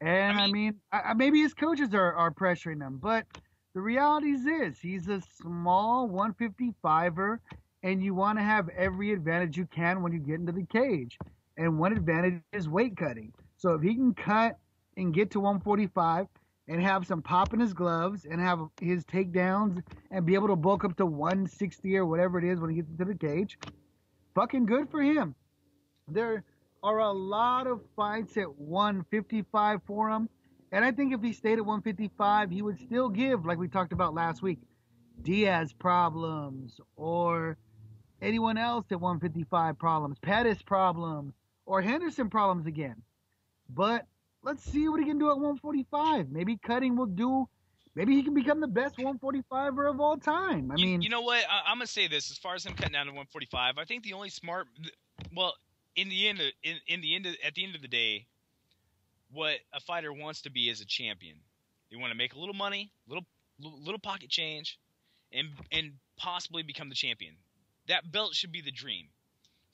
And I mean maybe his coaches are pressuring him. But the reality is he's a small 155er, and you want to have every advantage you can when you get into the cage. And one advantage is weight cutting. So if he can cut and get to 145 and have some pop in his gloves and have his takedowns and be able to bulk up to 160 or whatever it is when he gets into the cage, fucking good for him. There are a lot of fights at 155 for him. And I think if he stayed at 155, he would still give, like we talked about last week, Diaz problems, or anyone else at 155 problems, Pettis problems, or Henderson problems again. But let's see what he can do at 145. Maybe cutting will do. Maybe he can become the best 145er of all time. I mean, you know what? I'm gonna say this: as far as him cutting down to 145, I think the only smart, at the end of the day, what a fighter wants to be is a champion. They want to make a little money, little pocket change, and possibly become the champion. That belt should be the dream.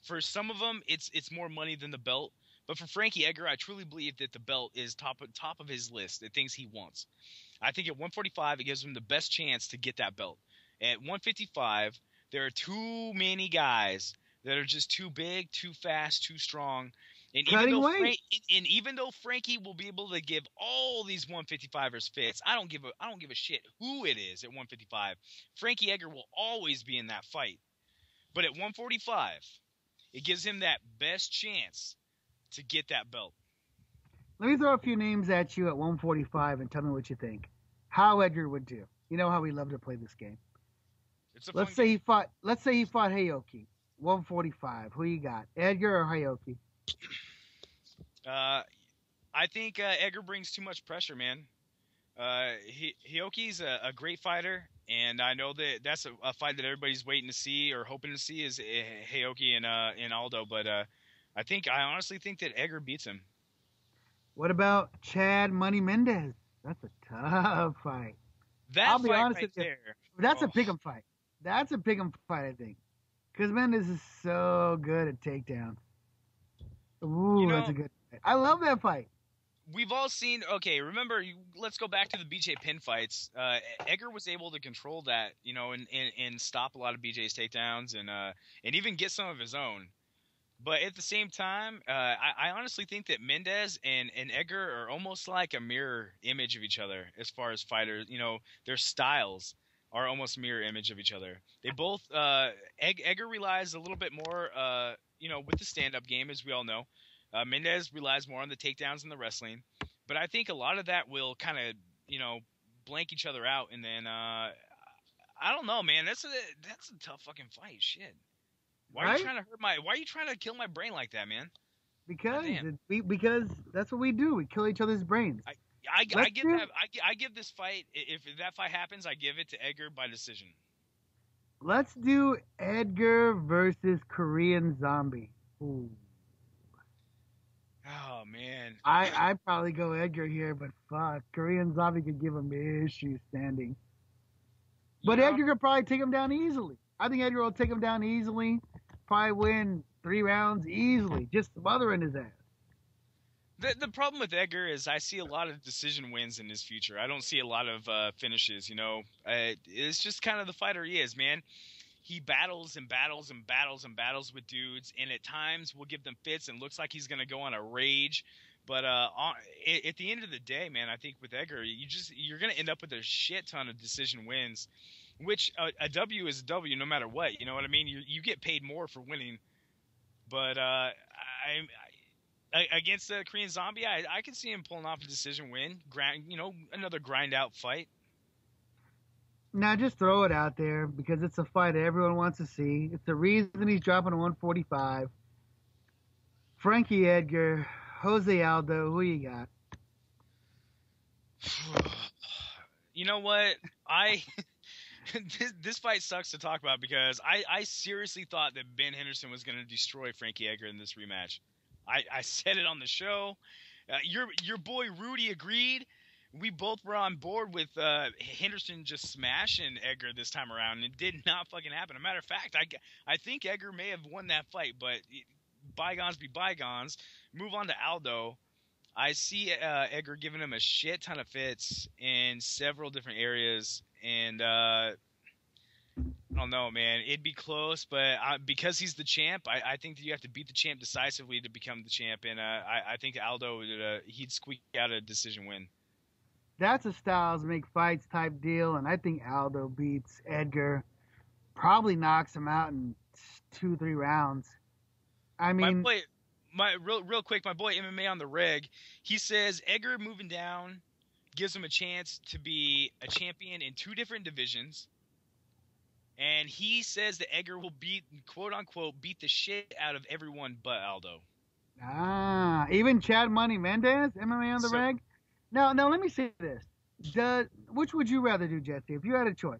For some of them, it's more money than the belt. But for Frankie Edgar, I truly believe that the belt is top of his list, the things he wants. I think at 145, it gives him the best chance to get that belt. At 155, there are too many guys that are just too big, too fast, too strong. And even though Frankie will be able to give all these 155ers fits, I don't give a shit who it is at 155. Frankie Edgar will always be in that fight. But at 145, it gives him that best chance to get that belt. Let me throw a few names at you at 145 and tell me what you think. How Edgar would do. You know how we love to play this game. Let's say he fought Hayoki. 145. Who you got? Edgar or Hayoki? I think Edgar brings too much pressure, man. Hayoki's a great fighter, and I know that's a fight that everybody's waiting to see or hoping to see is Hayoki and Aldo. But I honestly think that Edgar beats him. What about Chad Money Mendez? That's a tough fight. I'll be honest with you. That's a pick'em fight. That's a pick'em fight, I think. Because Mendez is so good at takedowns. Ooh, that's a good fight. I love that fight. We've all seen. Okay, remember? Let's go back to the BJ Penn fights. Edgar was able to control that, and stop a lot of BJ's takedowns, and even get some of his own. But at the same time, I honestly think that Mendez and Edgar are almost like a mirror image of each other as far as fighters. Their styles are almost mirror image of each other. They both Edgar relies a little bit more, with the stand-up game, as we all know. Mendez relies more on the takedowns and the wrestling. But I think a lot of that will kind of, blank each other out. And then I don't know, man. That's a tough fucking fight. Shit. Why are you trying to Why are you trying to kill my brain like that, man? Because that's what we do. We kill each other's brains. I give this fight. If that fight happens, I give it to Edgar by decision. Let's do Edgar versus Korean Zombie. Ooh. Oh man. I'd probably go Edgar here, but fuck, Korean Zombie could give him issues standing. But Edgar could probably take him down easily. I think Edgar will take him down easily. Probably win 3 rounds easily, just smothering his ass. The problem with Edgar is I see a lot of decision wins in his future. I don't see a lot of finishes, It's just kind of the fighter he is, man. He battles and battles and battles and battles with dudes, and at times will give them fits and looks like he's going to go on a rage. But at the end of the day, man, I think with Edgar, you're going to end up with a shit ton of decision wins, which a W is a W no matter what. You know what I mean? You get paid more for winning. But against the Korean Zombie, I can see him pulling off a decision win. Another grind out fight. Now just throw it out there because it's a fight everyone wants to see. It's the reason he's dropping to 145. Frankie Edgar, Jose Aldo, who you got? You know what? This fight sucks to talk about because I seriously thought that Ben Henderson was going to destroy Frankie Edgar in this rematch. I said it on the show. Your boy Rudy agreed. We both were on board with Henderson just smashing Edgar this time around. And it did not fucking happen. As a matter of fact, I think Edgar may have won that fight, but bygones be bygones. Move on to Aldo. I see Edgar giving him a shit ton of fits in several different areas. And I don't know, man. It'd be close, but because he's the champ, I think that you have to beat the champ decisively to become the champ. And I think Aldo, he'd squeak out a decision win. That's a Styles make fights type deal, and I think Aldo beats Edgar. Probably knocks him out in 2-3 rounds. I mean, real quick, my boy MMA on the reg, he says Edgar moving down gives him a chance to be a champion in 2 different divisions. And he says that Edgar will quote unquote, beat the shit out of everyone but Aldo. Even Chad Money Mendez, MMA on the reg? Now, let me say this. Which would you rather do, Jesse, if you had a choice?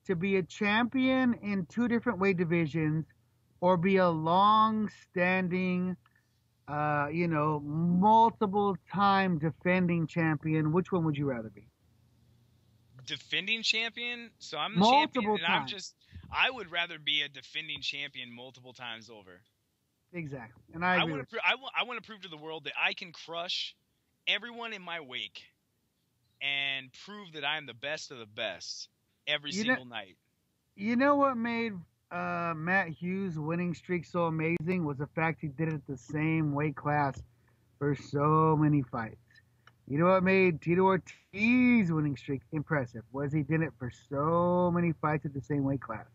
To be a champion in 2 different weight divisions or be a long-standing, multiple-time defending champion? Which one would you rather be? defending champion, so I'm the Multiple champion, and times. I would rather be a defending champion multiple times over. Exactly, and I agree. I want to prove to the world that I can crush everyone in my wake and prove that I am the best of the best every single night. You know what made Matt Hughes' winning streak so amazing was the fact he did it the same weight class for so many fights. You know what made Tito Ortiz's winning streak impressive was he did it for so many fights at the same weight class.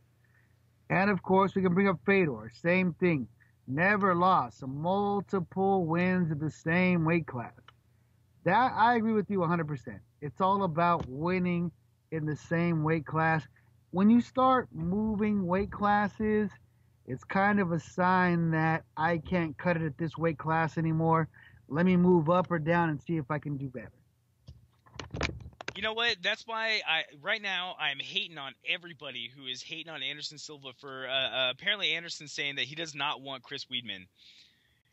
And of course, we can bring up Fedor. Same thing. Never lost. Multiple wins at the same weight class. That I agree with you 100%. It's all about winning in the same weight class. When you start moving weight classes, it's kind of a sign that I can't cut it at this weight class anymore. Let me move up or down and see if I can do better. You know what? That's why right now I'm hating on everybody who is hating on Anderson Silva for apparently Anderson saying that he does not want Chris Weidman.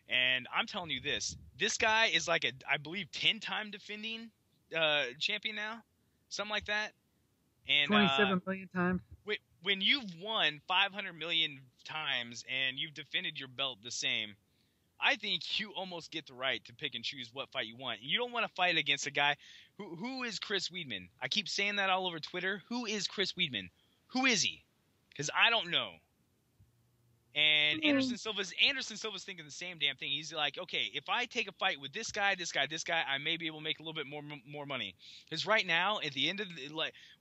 And I'm telling you this guy is like I believe 10-time defending champion now, something like that. And 27 million times. When you've won 500 million times and you've defended your belt the same, I think you almost get the right to pick and choose what fight you want. You don't want to fight against a guy who is Chris Weidman. I keep saying that all over Twitter. Who is Chris Weidman? Who is he? Because I don't know. And Anderson Silva's thinking the same damn thing. He's like, okay, if I take a fight with this guy, I may be able to make a little bit more money. Because right now, at the end of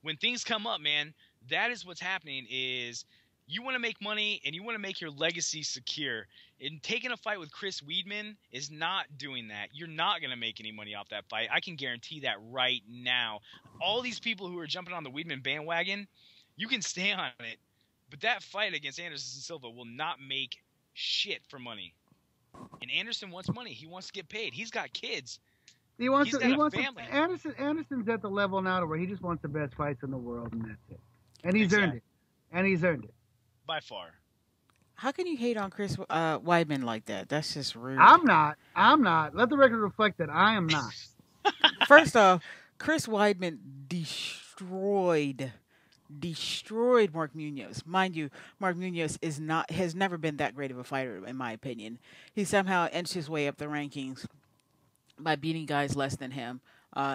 when things come up, man, that is what's happening. Is you want to make money and you want to make your legacy secure. And taking a fight with Chris Weidman is not doing that. You're not going to make any money off that fight. I can guarantee that right now. All these people who are jumping on the Weidman bandwagon, you can stay on it. But that fight against Anderson Silva will not make shit for money. And Anderson wants money. He wants to get paid. He's got kids. He's got a family. Anderson's at the level now where he just wants the best fights in the world, and that's it. And he's earned it. By far. How can you hate on Chris Weidman like that? That's just rude. I'm not. Let the record reflect that I am not. First off, Chris Weidman destroyed Mark Munoz. Mind you, Mark Munoz has never been that great of a fighter, in my opinion. He somehow inched his way up the rankings by beating guys less than him.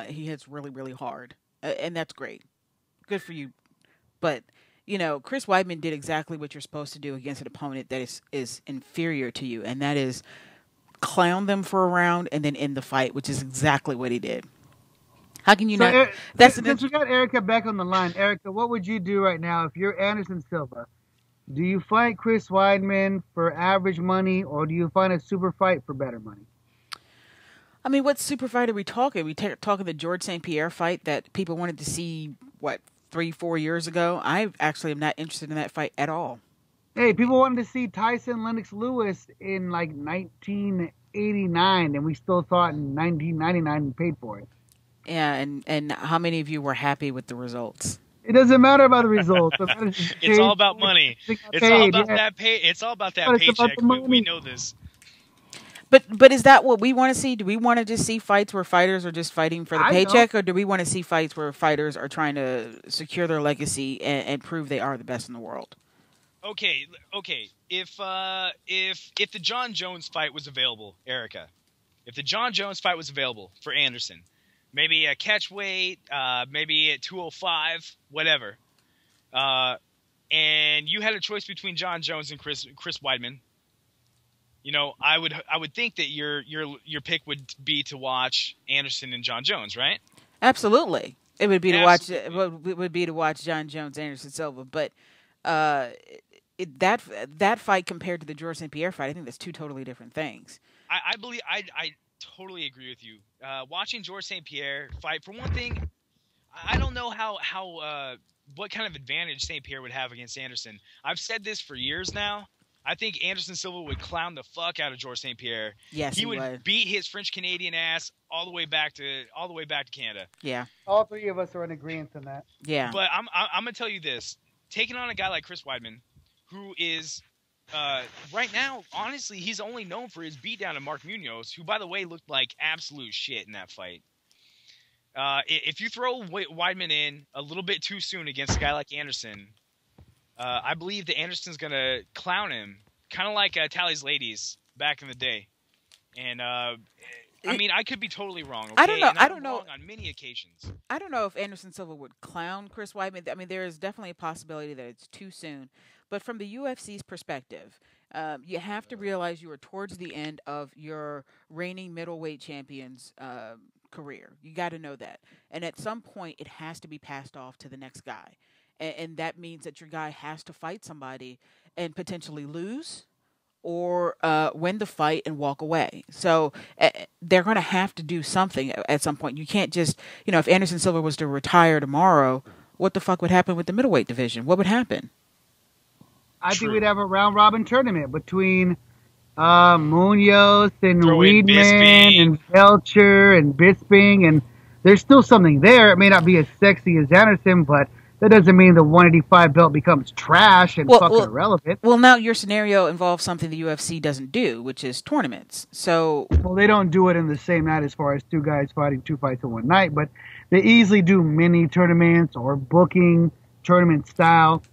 He hits really, really hard, and that's great. Good for you. But Chris Weidman did exactly what you're supposed to do against an opponent that is inferior to you, and that is clown them for a round and then end the fight, which is exactly what he did. How can you not? Since we got Erica back on the line, Erica, what would you do right now if you're Anderson Silva? Do you fight Chris Weidman for average money, or do you find a super fight for better money? I mean, what super fight are we talking? We talking the George St. Pierre fight that people wanted to see, 3-4 years ago? I actually am not interested in that fight at all. Hey, people wanted to see Tyson Lennox Lewis in 1989, and we still saw it in 1999 and paid for it. Yeah, and how many of you were happy with the results? It doesn't matter about the results. It's all about money. It's all about that pay. It's all about that paycheck. We know this. But is that what we want to see? Do we want to just see fights where fighters are just fighting for the paycheck, or do we want to see fights where fighters are trying to secure their legacy and prove they are the best in the world? Okay. If the John Jones fight was available, Erica, if the John Jones fight was available for Anderson, maybe a catch weight, maybe at 205, whatever, and you had a choice between John Jones and Chris Weidman, I would think that your pick would be to watch Anderson and John Jones, right? Absolutely. It would be to watch John Jones, Anderson Silva, but that fight compared to the George St. Pierre fight, I think that's two totally different things. I believe I totally agree with you. Watching George St. Pierre fight, for one thing, I don't know how what kind of advantage St. Pierre would have against Anderson. I've said this for years now. I think Anderson Silva would clown the fuck out of George St. Pierre. Yes, he would beat his French Canadian ass all the way back to Canada. Yeah, all three of us are in agreement on that. Yeah, but I'm gonna tell you this: taking on a guy like Chris Weidman, who is right now, honestly, he's only known for his beatdown of Mark Munoz, who, by the way, looked like absolute shit in that fight. if you throw Weidman in a little bit too soon against a guy like Anderson, I believe that Anderson's going to clown him, kind of like Tally's ladies back in the day. And I mean, I could be totally wrong. Okay? I don't know. And I I'm don't know. wrong on many occasions. I don't know if Anderson Silva would clown Chris Weidman. I mean, there is definitely a possibility that it's too soon. But from the UFC's perspective, you have to realize you are towards the end of your reigning middleweight champion's career. You got to know that. And at some point, it has to be passed off to the next guy. And that means that your guy has to fight somebody and potentially lose or win the fight and walk away. So they're going to have to do something at some point. You can't just, if Anderson Silva was to retire tomorrow, what the fuck would happen with the middleweight division? What would happen? I think we'd have a round-robin tournament between Munoz and Weidman and Belcher and Bisping, and there's still something there. It may not be as sexy as Anderson, but that doesn't mean the 185 belt becomes trash and fucking irrelevant. Well, now your scenario involves something the UFC doesn't do, which is tournaments. So, well, they don't do it in the same night as far as two guys fighting 2 fights in one night, but they easily do mini tournaments or booking tournament style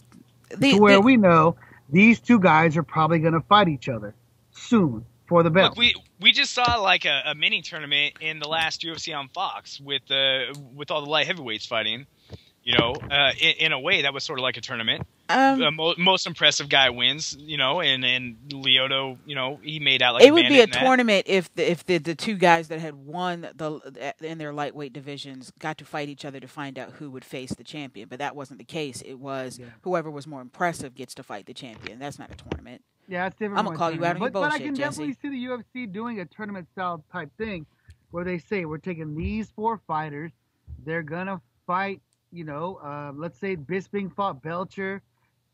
where we know these two guys are probably going to fight each other soon for the belt. Look, we just saw like a mini tournament in the last UFC on Fox with all the light heavyweights fighting. In a way, that was sort of like a tournament. Most impressive guy wins, and Lyoto, he made out like it a would be a bandit tournament if the two guys that had won in their lightweight divisions got to fight each other to find out who would face the champion. But that wasn't the case. It was whoever was more impressive gets to fight the champion. That's not a tournament. Yeah, it's different. I'm gonna call you out on your bullshit, but I can Jesse. definitely see the UFC doing a tournament style type thing, where they say we're taking these 4 fighters, they're gonna fight. Let's say Bisping fought Belcher,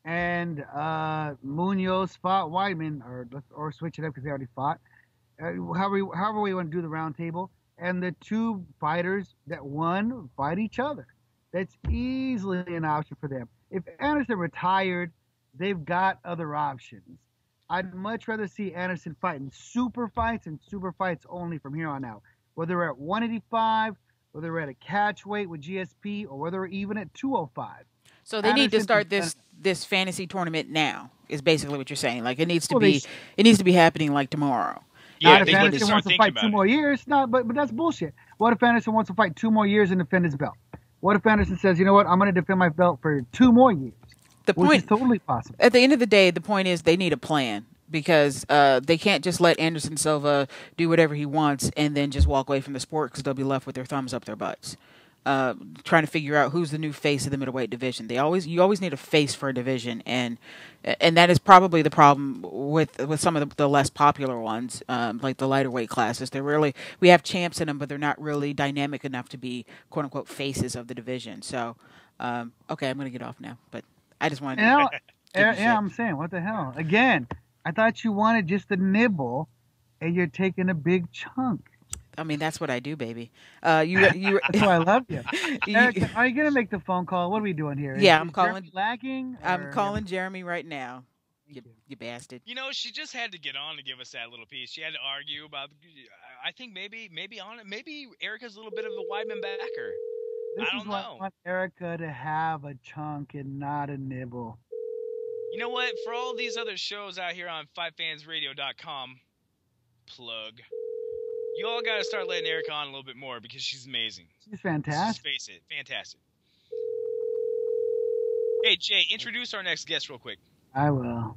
and Munoz fought Weidman, or switch it up because they already fought. However we want to do the round table, and the 2 fighters that won fight each other. That's easily an option for them. If Anderson retired, they've got other options. I'd much rather see Anderson fighting super fights and super fights only from here on out. Whether we're at 185, whether we're at a catch weight with GSP, or whether we're even at 205. So they need to start this fantasy tournament now. Is basically what you're saying. Like it needs to be happening like tomorrow. Not if Anderson wants to fight 2 more years. No, but that's bullshit. What if Anderson wants to fight 2 more years and defend his belt? What if Anderson says, you know what, I'm going to defend my belt for 2 more years? Which is totally possible. At the end of the day, the point is they need a plan. Because they can't just let Anderson Silva do whatever he wants and then just walk away from the sport because they'll be left with their thumbs up their butts. Trying to figure out who's the new face of the middleweight division. You always need a face for a division, and that is probably the problem with some of the less popular ones, like the lighter weight classes. We have champs in them, but they're not really dynamic enough to be quote unquote faces of the division. So, okay, I'm going to get off now, but I just wanted to. Yeah, I'm saying, what the hell? Again, I thought you wanted just a nibble, and you're taking a big chunk. I mean, that's what I do, baby. That's why I love you. Eric, are you gonna make the phone call? What are we doing here? Yeah, I'm calling. Lagging? I'm calling Jeremy right now. You bastard. She just had to get on to give us that little piece. She had to argue about. I think maybe Erica's a little bit of a Weidman backer. I don't know. I want Erica to have a chunk and not a nibble. You know what? For all these other shows out here on FightFansRadio.com, plug. You all got to start letting Erica on a little bit more because she's amazing. She's fantastic. Let's face it, fantastic. Hey, Jay, introduce our next guest real quick. I will.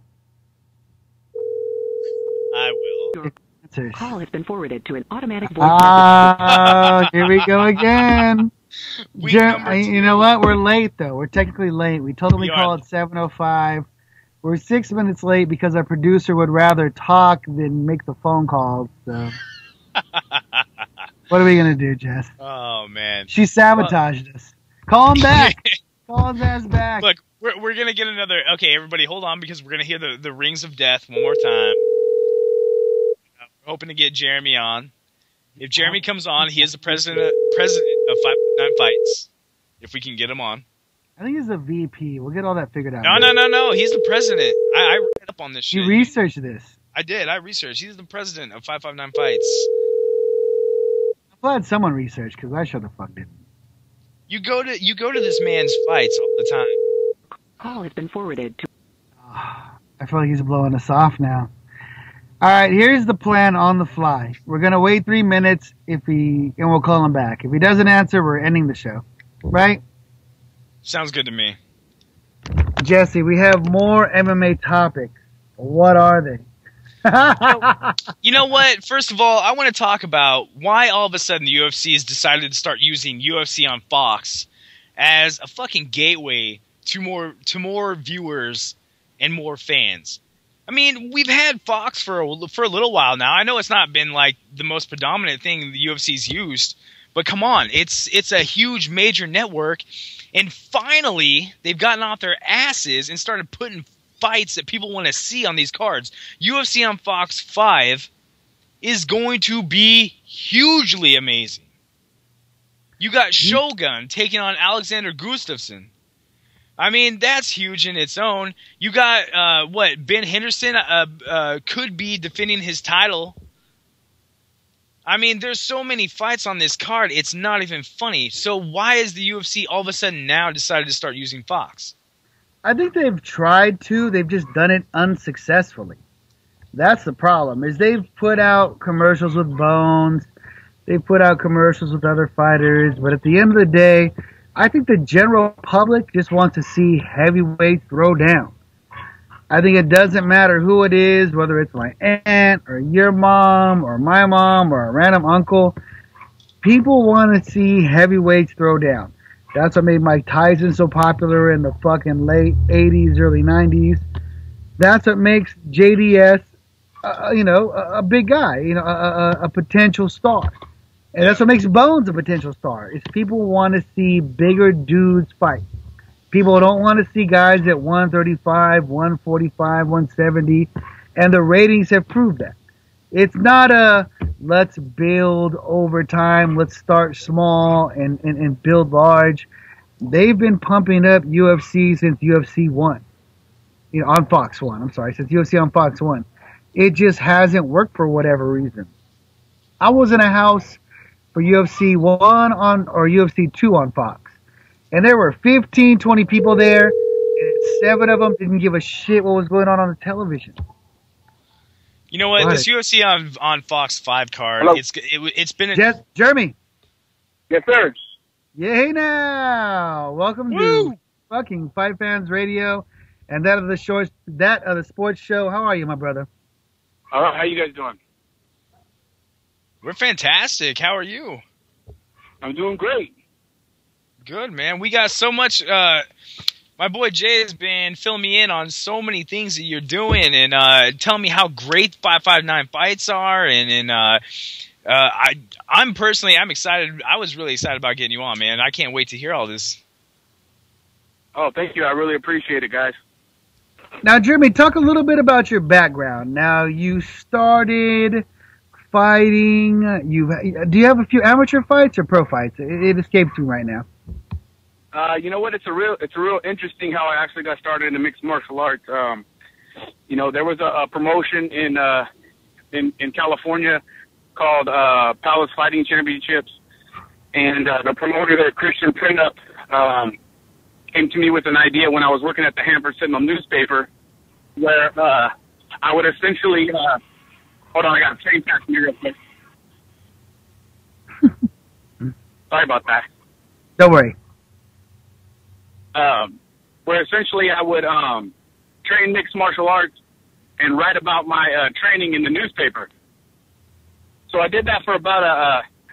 Your call has been forwarded to an automatic voice message. Here we go again. You know what? We're late, though. We're technically late. We told them we call at 7:05. We're 6 minutes late because our producer would rather talk than make the phone calls. So. What are we going to do, Jess? Oh, man. She sabotaged us. Call him back. Call his ass back. Look, we're going to get another... Okay, everybody, hold on because we're going to hear the rings of death one more time. We're hoping to get Jeremy on. If Jeremy comes on, he is the president of 5.9 Fights. If we can get him on. I think he's the VP. We'll get all that figured out. No. He's the president. I read up on this shit. You researched this. I did. I researched. He's the president of 559 Fights. glad someone researched because I sure the fuck didn't. You go to this man's fights all the time. Call has been forwarded to. I feel like he's blowing us off now. All right, here's the plan on the fly. We're gonna wait 3 minutes and we'll call him back. If he doesn't answer, we're ending the show. Right? Sounds good to me. Jesse, we have more MMA topics. What are they? You know what? First of all, I want to talk about why all of a sudden the UFC has decided to start using UFC on Fox as a fucking gateway to more viewers and more fans. I mean, we've had Fox for a little while now. I know it's not been like the most predominant thing the UFC's used, but come on, it's a huge major network, and finally they've gotten off their asses and started putting fights that people want to see on these cards. UFC on Fox 5 is going to be hugely amazing. You got Shogun taking on Alexander Gustafsson. I mean, that's huge in its own. You got, Ben Henderson could be defending his title. I mean, there's so many fights on this card, it's not even funny. So why is the UFC all of a sudden now decided to start using Fox? I think they've tried to. They've just done it unsuccessfully. That's the problem, is they've put out commercials with Bones. They've put out commercials with other fighters. But at the end of the day, I think the general public just wants to see heavyweights throw down. I think it doesn't matter who it is, whether it's my aunt or your mom or my mom or a random uncle. People want to see heavyweights throw down. That's what made Mike Tyson so popular in the fucking late 80s, early 90s. That's what makes JDS, a big guy, a potential star. And that's what makes Bones a potential star, is people want to see bigger dudes fight. People don't want to see guys at 135, 145, 170, and the ratings have proved that. It's not a let's build over time, let's start small and build large. They've been pumping up UFC since UFC 1. On Fox 1, I'm sorry, since UFC on Fox 1. It just hasn't worked for whatever reason. I was in a house for UFC 1 or UFC 2 on Fox. And there were 15, 20 people there, and 7 of them didn't give a shit what was going on the television. You know what? This UFC on Fox 5 card, Hello? it's been a... Jeremy. Yes, sir. Yay now! Welcome to fucking FightFans Radio and that of the sports show. How are you, my brother? All right, how you guys doing? We're fantastic. How are you? I'm doing great. Good, man. We got so much... my boy Jay has been filling me in on so many things that you're doing and telling me how great 559 fights are. I'm excited. I was really excited about getting you on, man. I can't wait to hear all this. Oh, thank you. I really appreciate it, guys. Now, Jeremy, talk a little bit about your background. Now, you started fighting. Do you have a few amateur fights or pro fights? It escapes me right now. You know what? It's a real interesting how I actually got started in the mixed martial arts. There was a promotion in California called Palace Fighting Championships, and the promoter there, Christian Printup, came to me with an idea when I was working at the Hanford Sentinel newspaper, where I would essentially hold on, I got a train passing me real quick. Sorry about that. Don't worry. Where essentially I would train mixed martial arts and write about my training in the newspaper. So I did that for about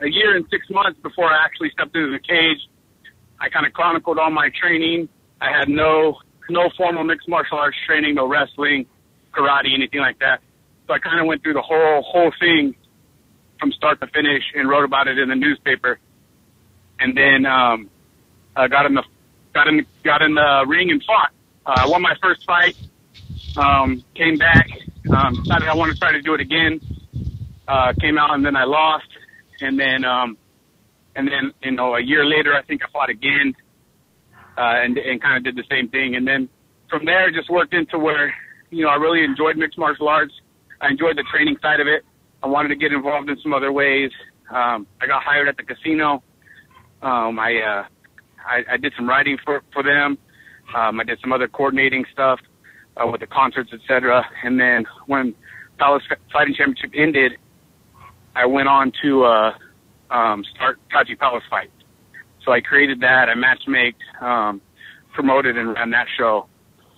a year and 6 months before I actually stepped into the cage. I kind of chronicled all my training. I had no formal mixed martial arts training, no wrestling, karate, anything like that. So I kind of went through the whole thing from start to finish and wrote about it in the newspaper. And then I got in the ring and fought. I won my first fight. Came back. Decided I wanted to try to do it again. Came out and then I lost. And then a year later I think I fought again. And kind of did the same thing. And then from there just worked into where I really enjoyed mixed martial arts. I enjoyed the training side of it. I wanted to get involved in some other ways. I got hired at the casino. I did some writing for them. I did some other coordinating stuff with the concerts, etc. And then when Palace Fighting Championship ended, I went on to start Tachi Palace Fights. So I created that. I matchmaked, promoted, and ran that show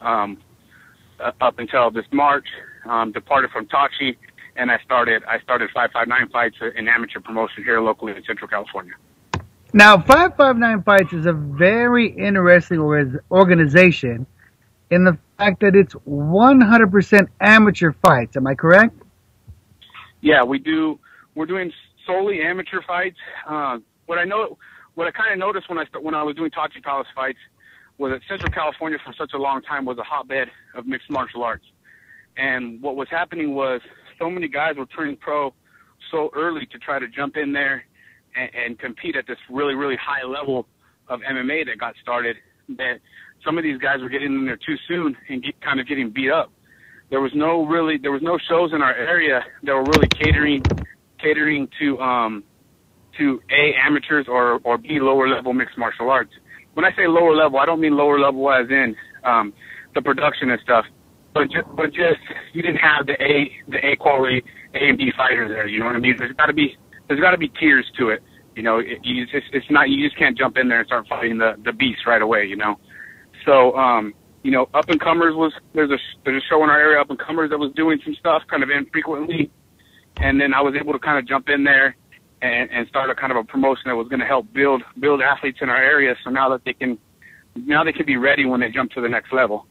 up until this March. Departed from Tachi, and I started 559 Fights, an amateur promotion here locally in Central California. Now, 559 Fights is a very interesting organization in the fact that it's 100% amateur fights. Am I correct? Yeah, we're doing solely amateur fights. What I kind of noticed when I was doing Tachi Palace Fights was that Central California for such a long time was a hotbed of mixed martial arts. And what was happening was so many guys were turning pro so early to try to jump in there and compete at this really, really high level of MMA that got started, that some of these guys were getting in there too soon and kind of getting beat up. There was no shows in our area that were really catering to A, amateurs or B, lower level mixed martial arts. When I say lower level, I don't mean lower level as in the production and stuff, but just you didn't have the A quality A and B fighters there. You know what I mean? There's got to be tiers to it. You know, you just can't jump in there and start fighting the beast right away. You know, so you know, up and comers there's a show in our area, Up and Comers, that was doing some stuff kind of infrequently, and then I was able to kind of jump in there and start a kind of a promotion that was going to help build athletes in our area. So now they can be ready when they jump to the next level.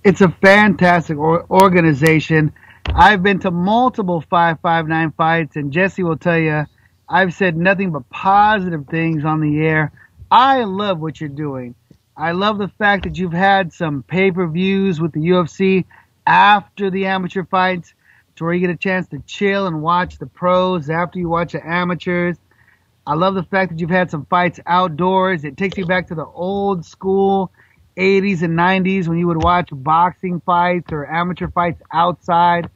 It's a fantastic organization. I've been to multiple 559 fights, and Jesse will tell you, I've said nothing but positive things on the air. I love what you're doing. I love the fact that you've had some pay-per-views with the UFC after the amateur fights, to where you get a chance to chill and watch the pros after you watch the amateurs. I love the fact that you've had some fights outdoors. It takes you back to the old school 80s and 90s when you would watch boxing fights or amateur fights outside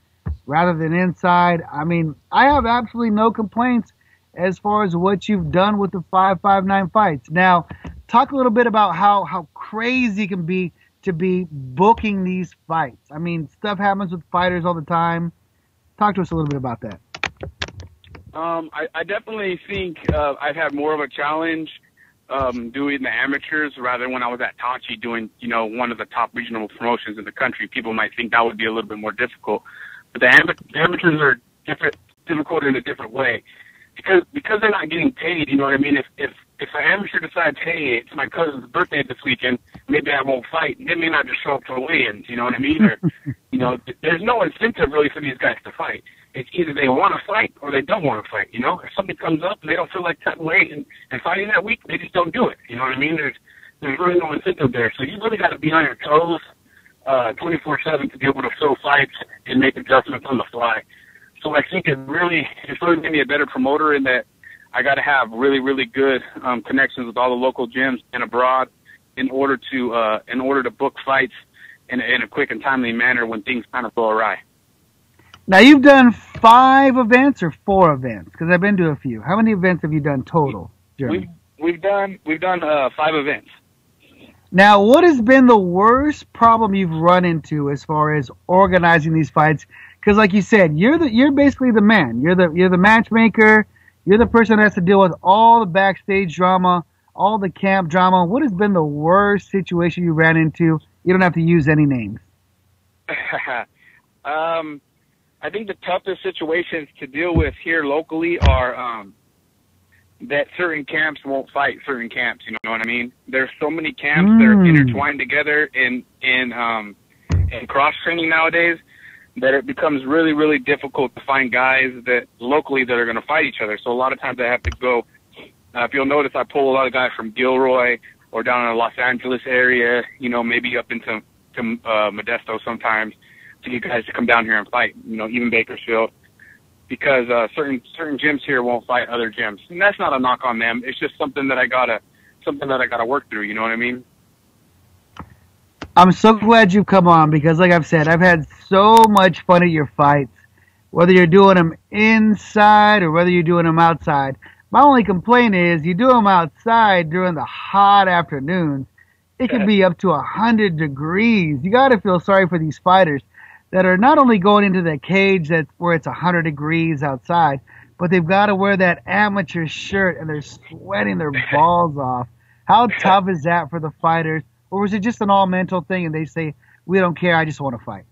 rather than inside. I mean, I have absolutely no complaints as far as what you've done with the 559 fights. Now, talk a little bit about how crazy it can be to be booking these fights. I mean, stuff happens with fighters all the time. Talk to us a little bit about that. I definitely think I've had more of a challenge doing the amateurs rather than when I was at Tachi doing, you know, one of the top regional promotions in the country. People might think that would be a little bit more difficult, but the amateurs are difficult in a different way because they're not getting paid. You know what I mean? If an amateur decides, hey, it's my cousin's birthday this weekend, maybe I won't fight, they may not just show up to the weigh-ins. You know what I mean? Or, you know, there's no incentive really for these guys to fight. It's either they want to fight or they don't want to fight. You know, if something comes up and they don't feel like cutting weight and fighting that week, they just don't do it. You know what I mean? There's really no incentive there. So you really got to be on your toes 24/7 to be able to fill fights and make adjustments on the fly. So I think it's really made me a better promoter in that I got to have really, really good connections with all the local gyms and abroad in order to book fights in a quick and timely manner when things kind of go awry. Now, you've done 5 events or 4 events? Because I've been to a few. How many events have you done total, Jeremy? We've done 5 events. Now, what has been the worst problem you've run into as far as organizing these fights? Because, like you said, you're basically the man. You're the matchmaker. You're the person that has to deal with all the backstage drama, all the camp drama. What has been the worst situation you ran into? You don't have to use any names. I think the toughest situations to deal with here locally are that certain camps won't fight certain camps. You know what I mean? There's so many camps that are intertwined together in cross training nowadays that it becomes really, really difficult to find guys that locally that are going to fight each other. So a lot of times I have to go. If you'll notice, I pull a lot of guys from Gilroy or down in the Los Angeles area. You know, maybe up into Modesto sometimes, to get guys to come down here and fight, you know, even Bakersfield, because certain gyms here won't fight other gyms, and that's not a knock on them. It's just something that I gotta work through. You know what I mean? I'm so glad you've come on because, like I've said, I've had so much fun at your fights. whether you're doing them inside or whether you're doing them outside. My only complaint is you do them outside during the hot afternoons. It can be up to 100 degrees. You got to feel sorry for these fighters that are not only going into the cage where it's 100 degrees outside, but they've got to wear that amateur shirt and they're sweating their balls off. How tough is that for the fighters? Or was it just an all mental thing and they say, we don't care, I just want to fight?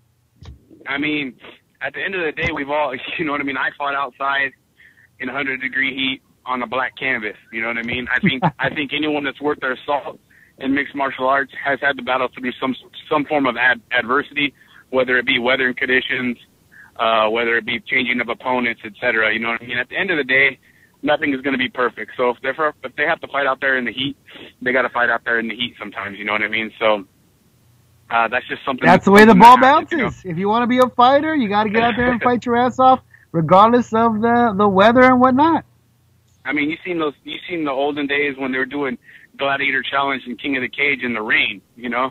I mean, at the end of the day, we've all, you know what I mean? I fought outside in 100-degree heat on a black canvas. You know what I mean? I think anyone that's worth their salt in mixed martial arts has had to battle through some form of adversity, whether it be weather and conditions, whether it be changing of opponents, etc. You know what I mean? At the end of the day, nothing is going to be perfect. So if they have to fight out there in the heat, they got to fight out there in the heat sometimes. You know what I mean? So that's just something. That's the way the ball bounces. You know? If you want to be a fighter, you got to get out there and fight your ass off, regardless of the weather and whatnot. I mean, you've seen the olden days when they were doing Gladiator Challenge and King of the Cage in the rain, you know,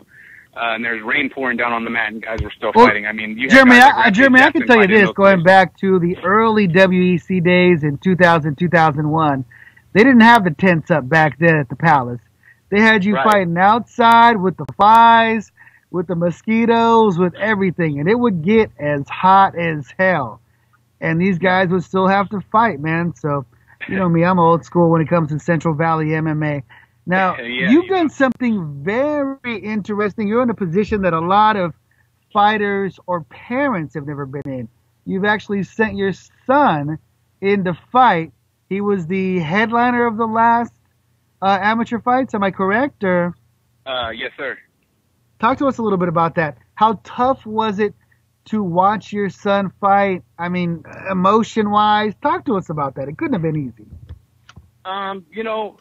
and there's rain pouring down on the mat and guys were still fighting. I mean, Jeremy, I can tell you this, going back to the early WEC days in 2000, 2001, they didn't have the tents up back then at the Palace. They had you fighting outside with the flies, with the mosquitoes, with everything, and it would get as hot as hell. And these guys would still have to fight, man. So, you know me, I'm old school when it comes to Central Valley MMA. Now, you've done something very interesting. You're in a position that a lot of fighters or parents have never been in. You've actually sent your son in to fight. He was the headliner of the last amateur fights. Am I correct? Or yes, sir. Talk to us a little bit about that. How tough was it to watch your son fight? I mean, emotion-wise, talk to us about that. It couldn't have been easy. You know,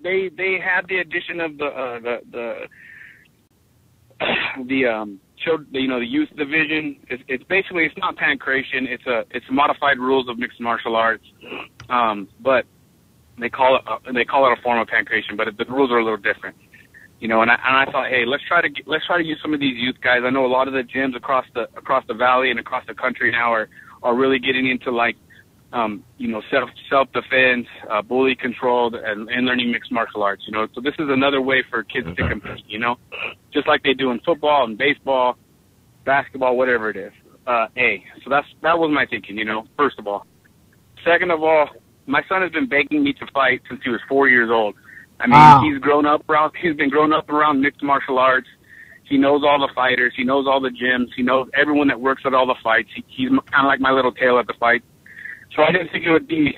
they had the addition of the youth division. It's basically, it's not pancration. It's modified rules of mixed martial arts. But they call it a form of pancration, but the rules are a little different. You know, and I thought, hey, let's try to use some of these youth guys. I know a lot of the gyms across the valley and across the country now are really getting into like, you know, self-defense, bully controlled, and learning mixed martial arts. You know, so this is another way for kids to compete. You know, just like they do in football and baseball, basketball, whatever it is. So that was my thinking. You know, first of all. Second of all, my son has been begging me to fight since he was 4 years old. I mean, he's been grown up around mixed martial arts. He knows all the fighters. He knows all the gyms. He knows everyone that works at all the fights. He's kind of like my little tail at the fight. So I didn't think it would be.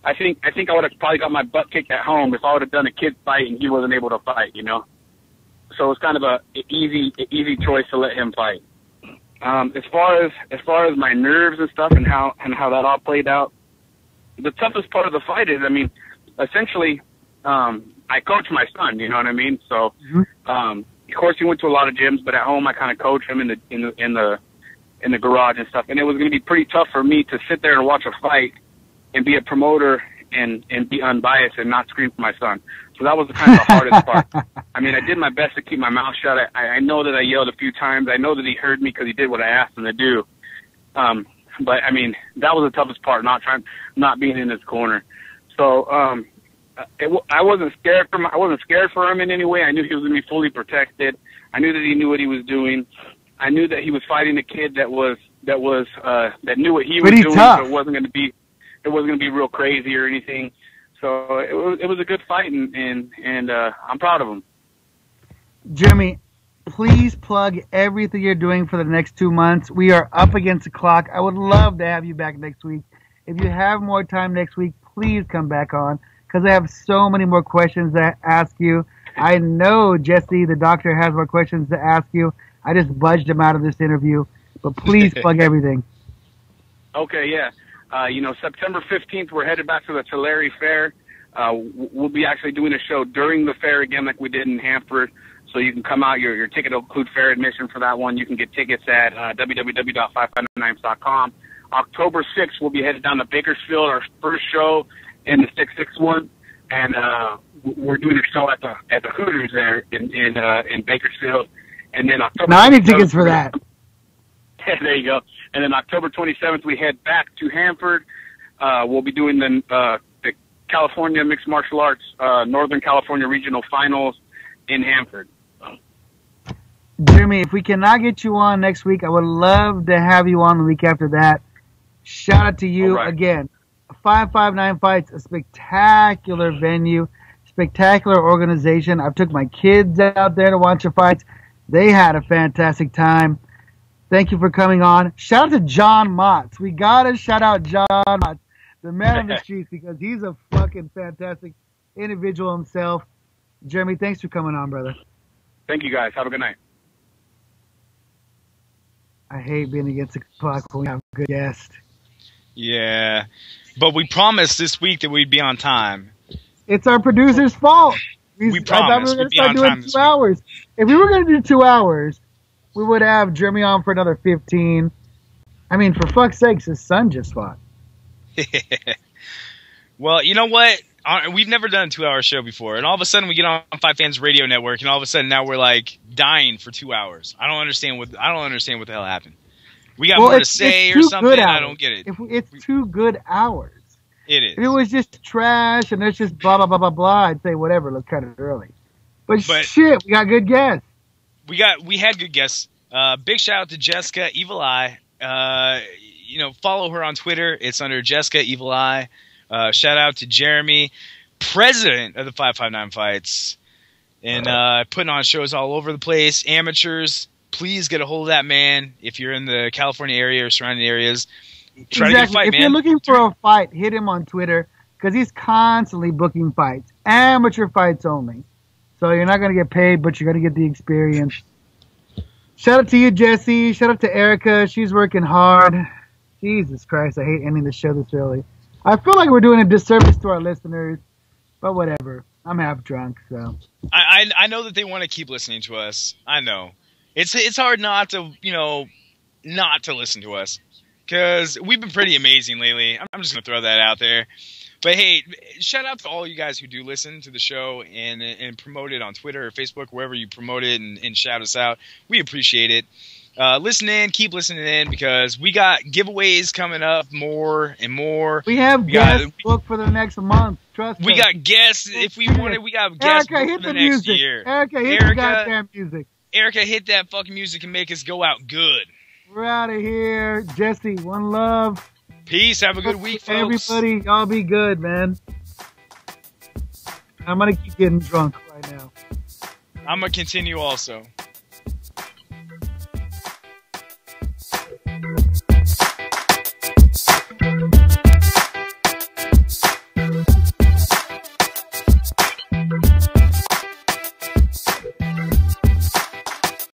I think I would have probably got my butt kicked at home if I would have done a kid fight and he wasn't able to fight. You know. So it's kind of an easy choice to let him fight. As far as my nerves and stuff and how that all played out, the toughest part of the fight is, I mean, essentially. I coach my son, you know what I mean? So, of course, he went to a lot of gyms, but at home I kind of coach him in the garage and stuff. And it was going to be pretty tough for me to sit there and watch a fight and be a promoter and be unbiased and not scream for my son. So that was kind of the hardest part. I mean, I did my best to keep my mouth shut. I know that I yelled a few times. I know that he heard me because he did what I asked him to do. But I mean, that was the toughest part, not being in his corner. So, I wasn't scared for him. I wasn't scared for him in any way. I knew he was going to be fully protected. I knew that he knew what he was doing. I knew that he was fighting a kid that knew what he was doing. So it wasn't going to be real crazy or anything. So it was a good fight, and I'm proud of him. Jeremy, please plug everything you're doing for the next 2 months. We are up against the clock. I would love to have you back next week. If you have more time next week, please come back on, because I have so many more questions to ask you. I know Jesse, the doctor, has more questions to ask you. I just budged him out of this interview. But please plug everything. Okay, yeah. September 15th, we're headed back to the Tulare Fair. We'll be actually doing a show during the fair again like we did in Hanford. So you can come out. Your ticket will include fair admission for that one. You can get tickets at www.559knives.com. October 6th, we'll be headed down to Bakersfield, our first show in the 661, and we're doing a show at the Hooters there in Bakersfield. And then October. Now I need tickets for that. There you go. And then October 27th, we head back to Hanford. We'll be doing the California Mixed Martial Arts Northern California Regional Finals in Hanford. Jeremy, if we cannot get you on next week, I would love to have you on the week after that. Shout out to you again. 559 Fights, a spectacular venue, spectacular organization. I've took my kids out there to watch your fights. They had a fantastic time. Thank you for coming on. Shout out to John Motts. We gotta shout out John Motts, the man on the streets, because he's a fucking fantastic individual himself. Jeremy, thanks for coming on, brother. Thank you, guys. Have a good night. I hate being against the clock when we have a good guest. Yeah, but we promised this week that we'd be on time. It's our producer's fault. We promised we'd start doing 2 hours. If we were going to do 2 hours, we would have Jeremy on for another 15. I mean, for fuck's sakes, his son just fought. Well, you know what? We've never done a 2-hour show before, and all of a sudden we get on FightFans Radio Network, and all of a sudden now we're like dying for 2 hours. I don't understand what the hell happened. We got more to say or something. I don't get it. It's 2 good hours. It is. If it was just trash and it's just blah blah blah blah blah, I'd say whatever. Let's cut it early. But shit, we got good guests. We had good guests. Big shout out to Jessica Evil Eye. Follow her on Twitter. It's under Jessica Evil Eye. Shout out to Jeremy, president of the 559 Fights, and putting on shows all over the place. Amateurs, please get a hold of that man if you're in the California area or surrounding areas. Try to get a fight, if man. you're looking for a fight, hit him on Twitter because he's constantly booking fights, amateur fights only. So you're not going to get paid, but you're going to get the experience. Shout out to you, Jesse. Shout out to Erica. She's working hard. Jesus Christ, I hate ending the show this early. I feel like we're doing a disservice to our listeners, but whatever. I'm half drunk, so. I know that they want to keep listening to us. I know. It's hard not to listen to us because we've been pretty amazing lately. I'm just going to throw that out there. But hey, shout out to all you guys who do listen to the show and promote it on Twitter or Facebook, wherever you promote it and shout us out. We appreciate it. Listen in, keep listening in because we got giveaways coming up more and more. We have guests booked for the next month. Trust me. We got guests if we wanted. We got guests booked for the next year. Erica, hit the goddamn music. Erica, hit that fucking music and make us go out good. We're out of here. Jesse, one love. Peace. Have a good week, folks. Everybody, y'all be good, man. I'm going to keep getting drunk right now. I'm going to continue also.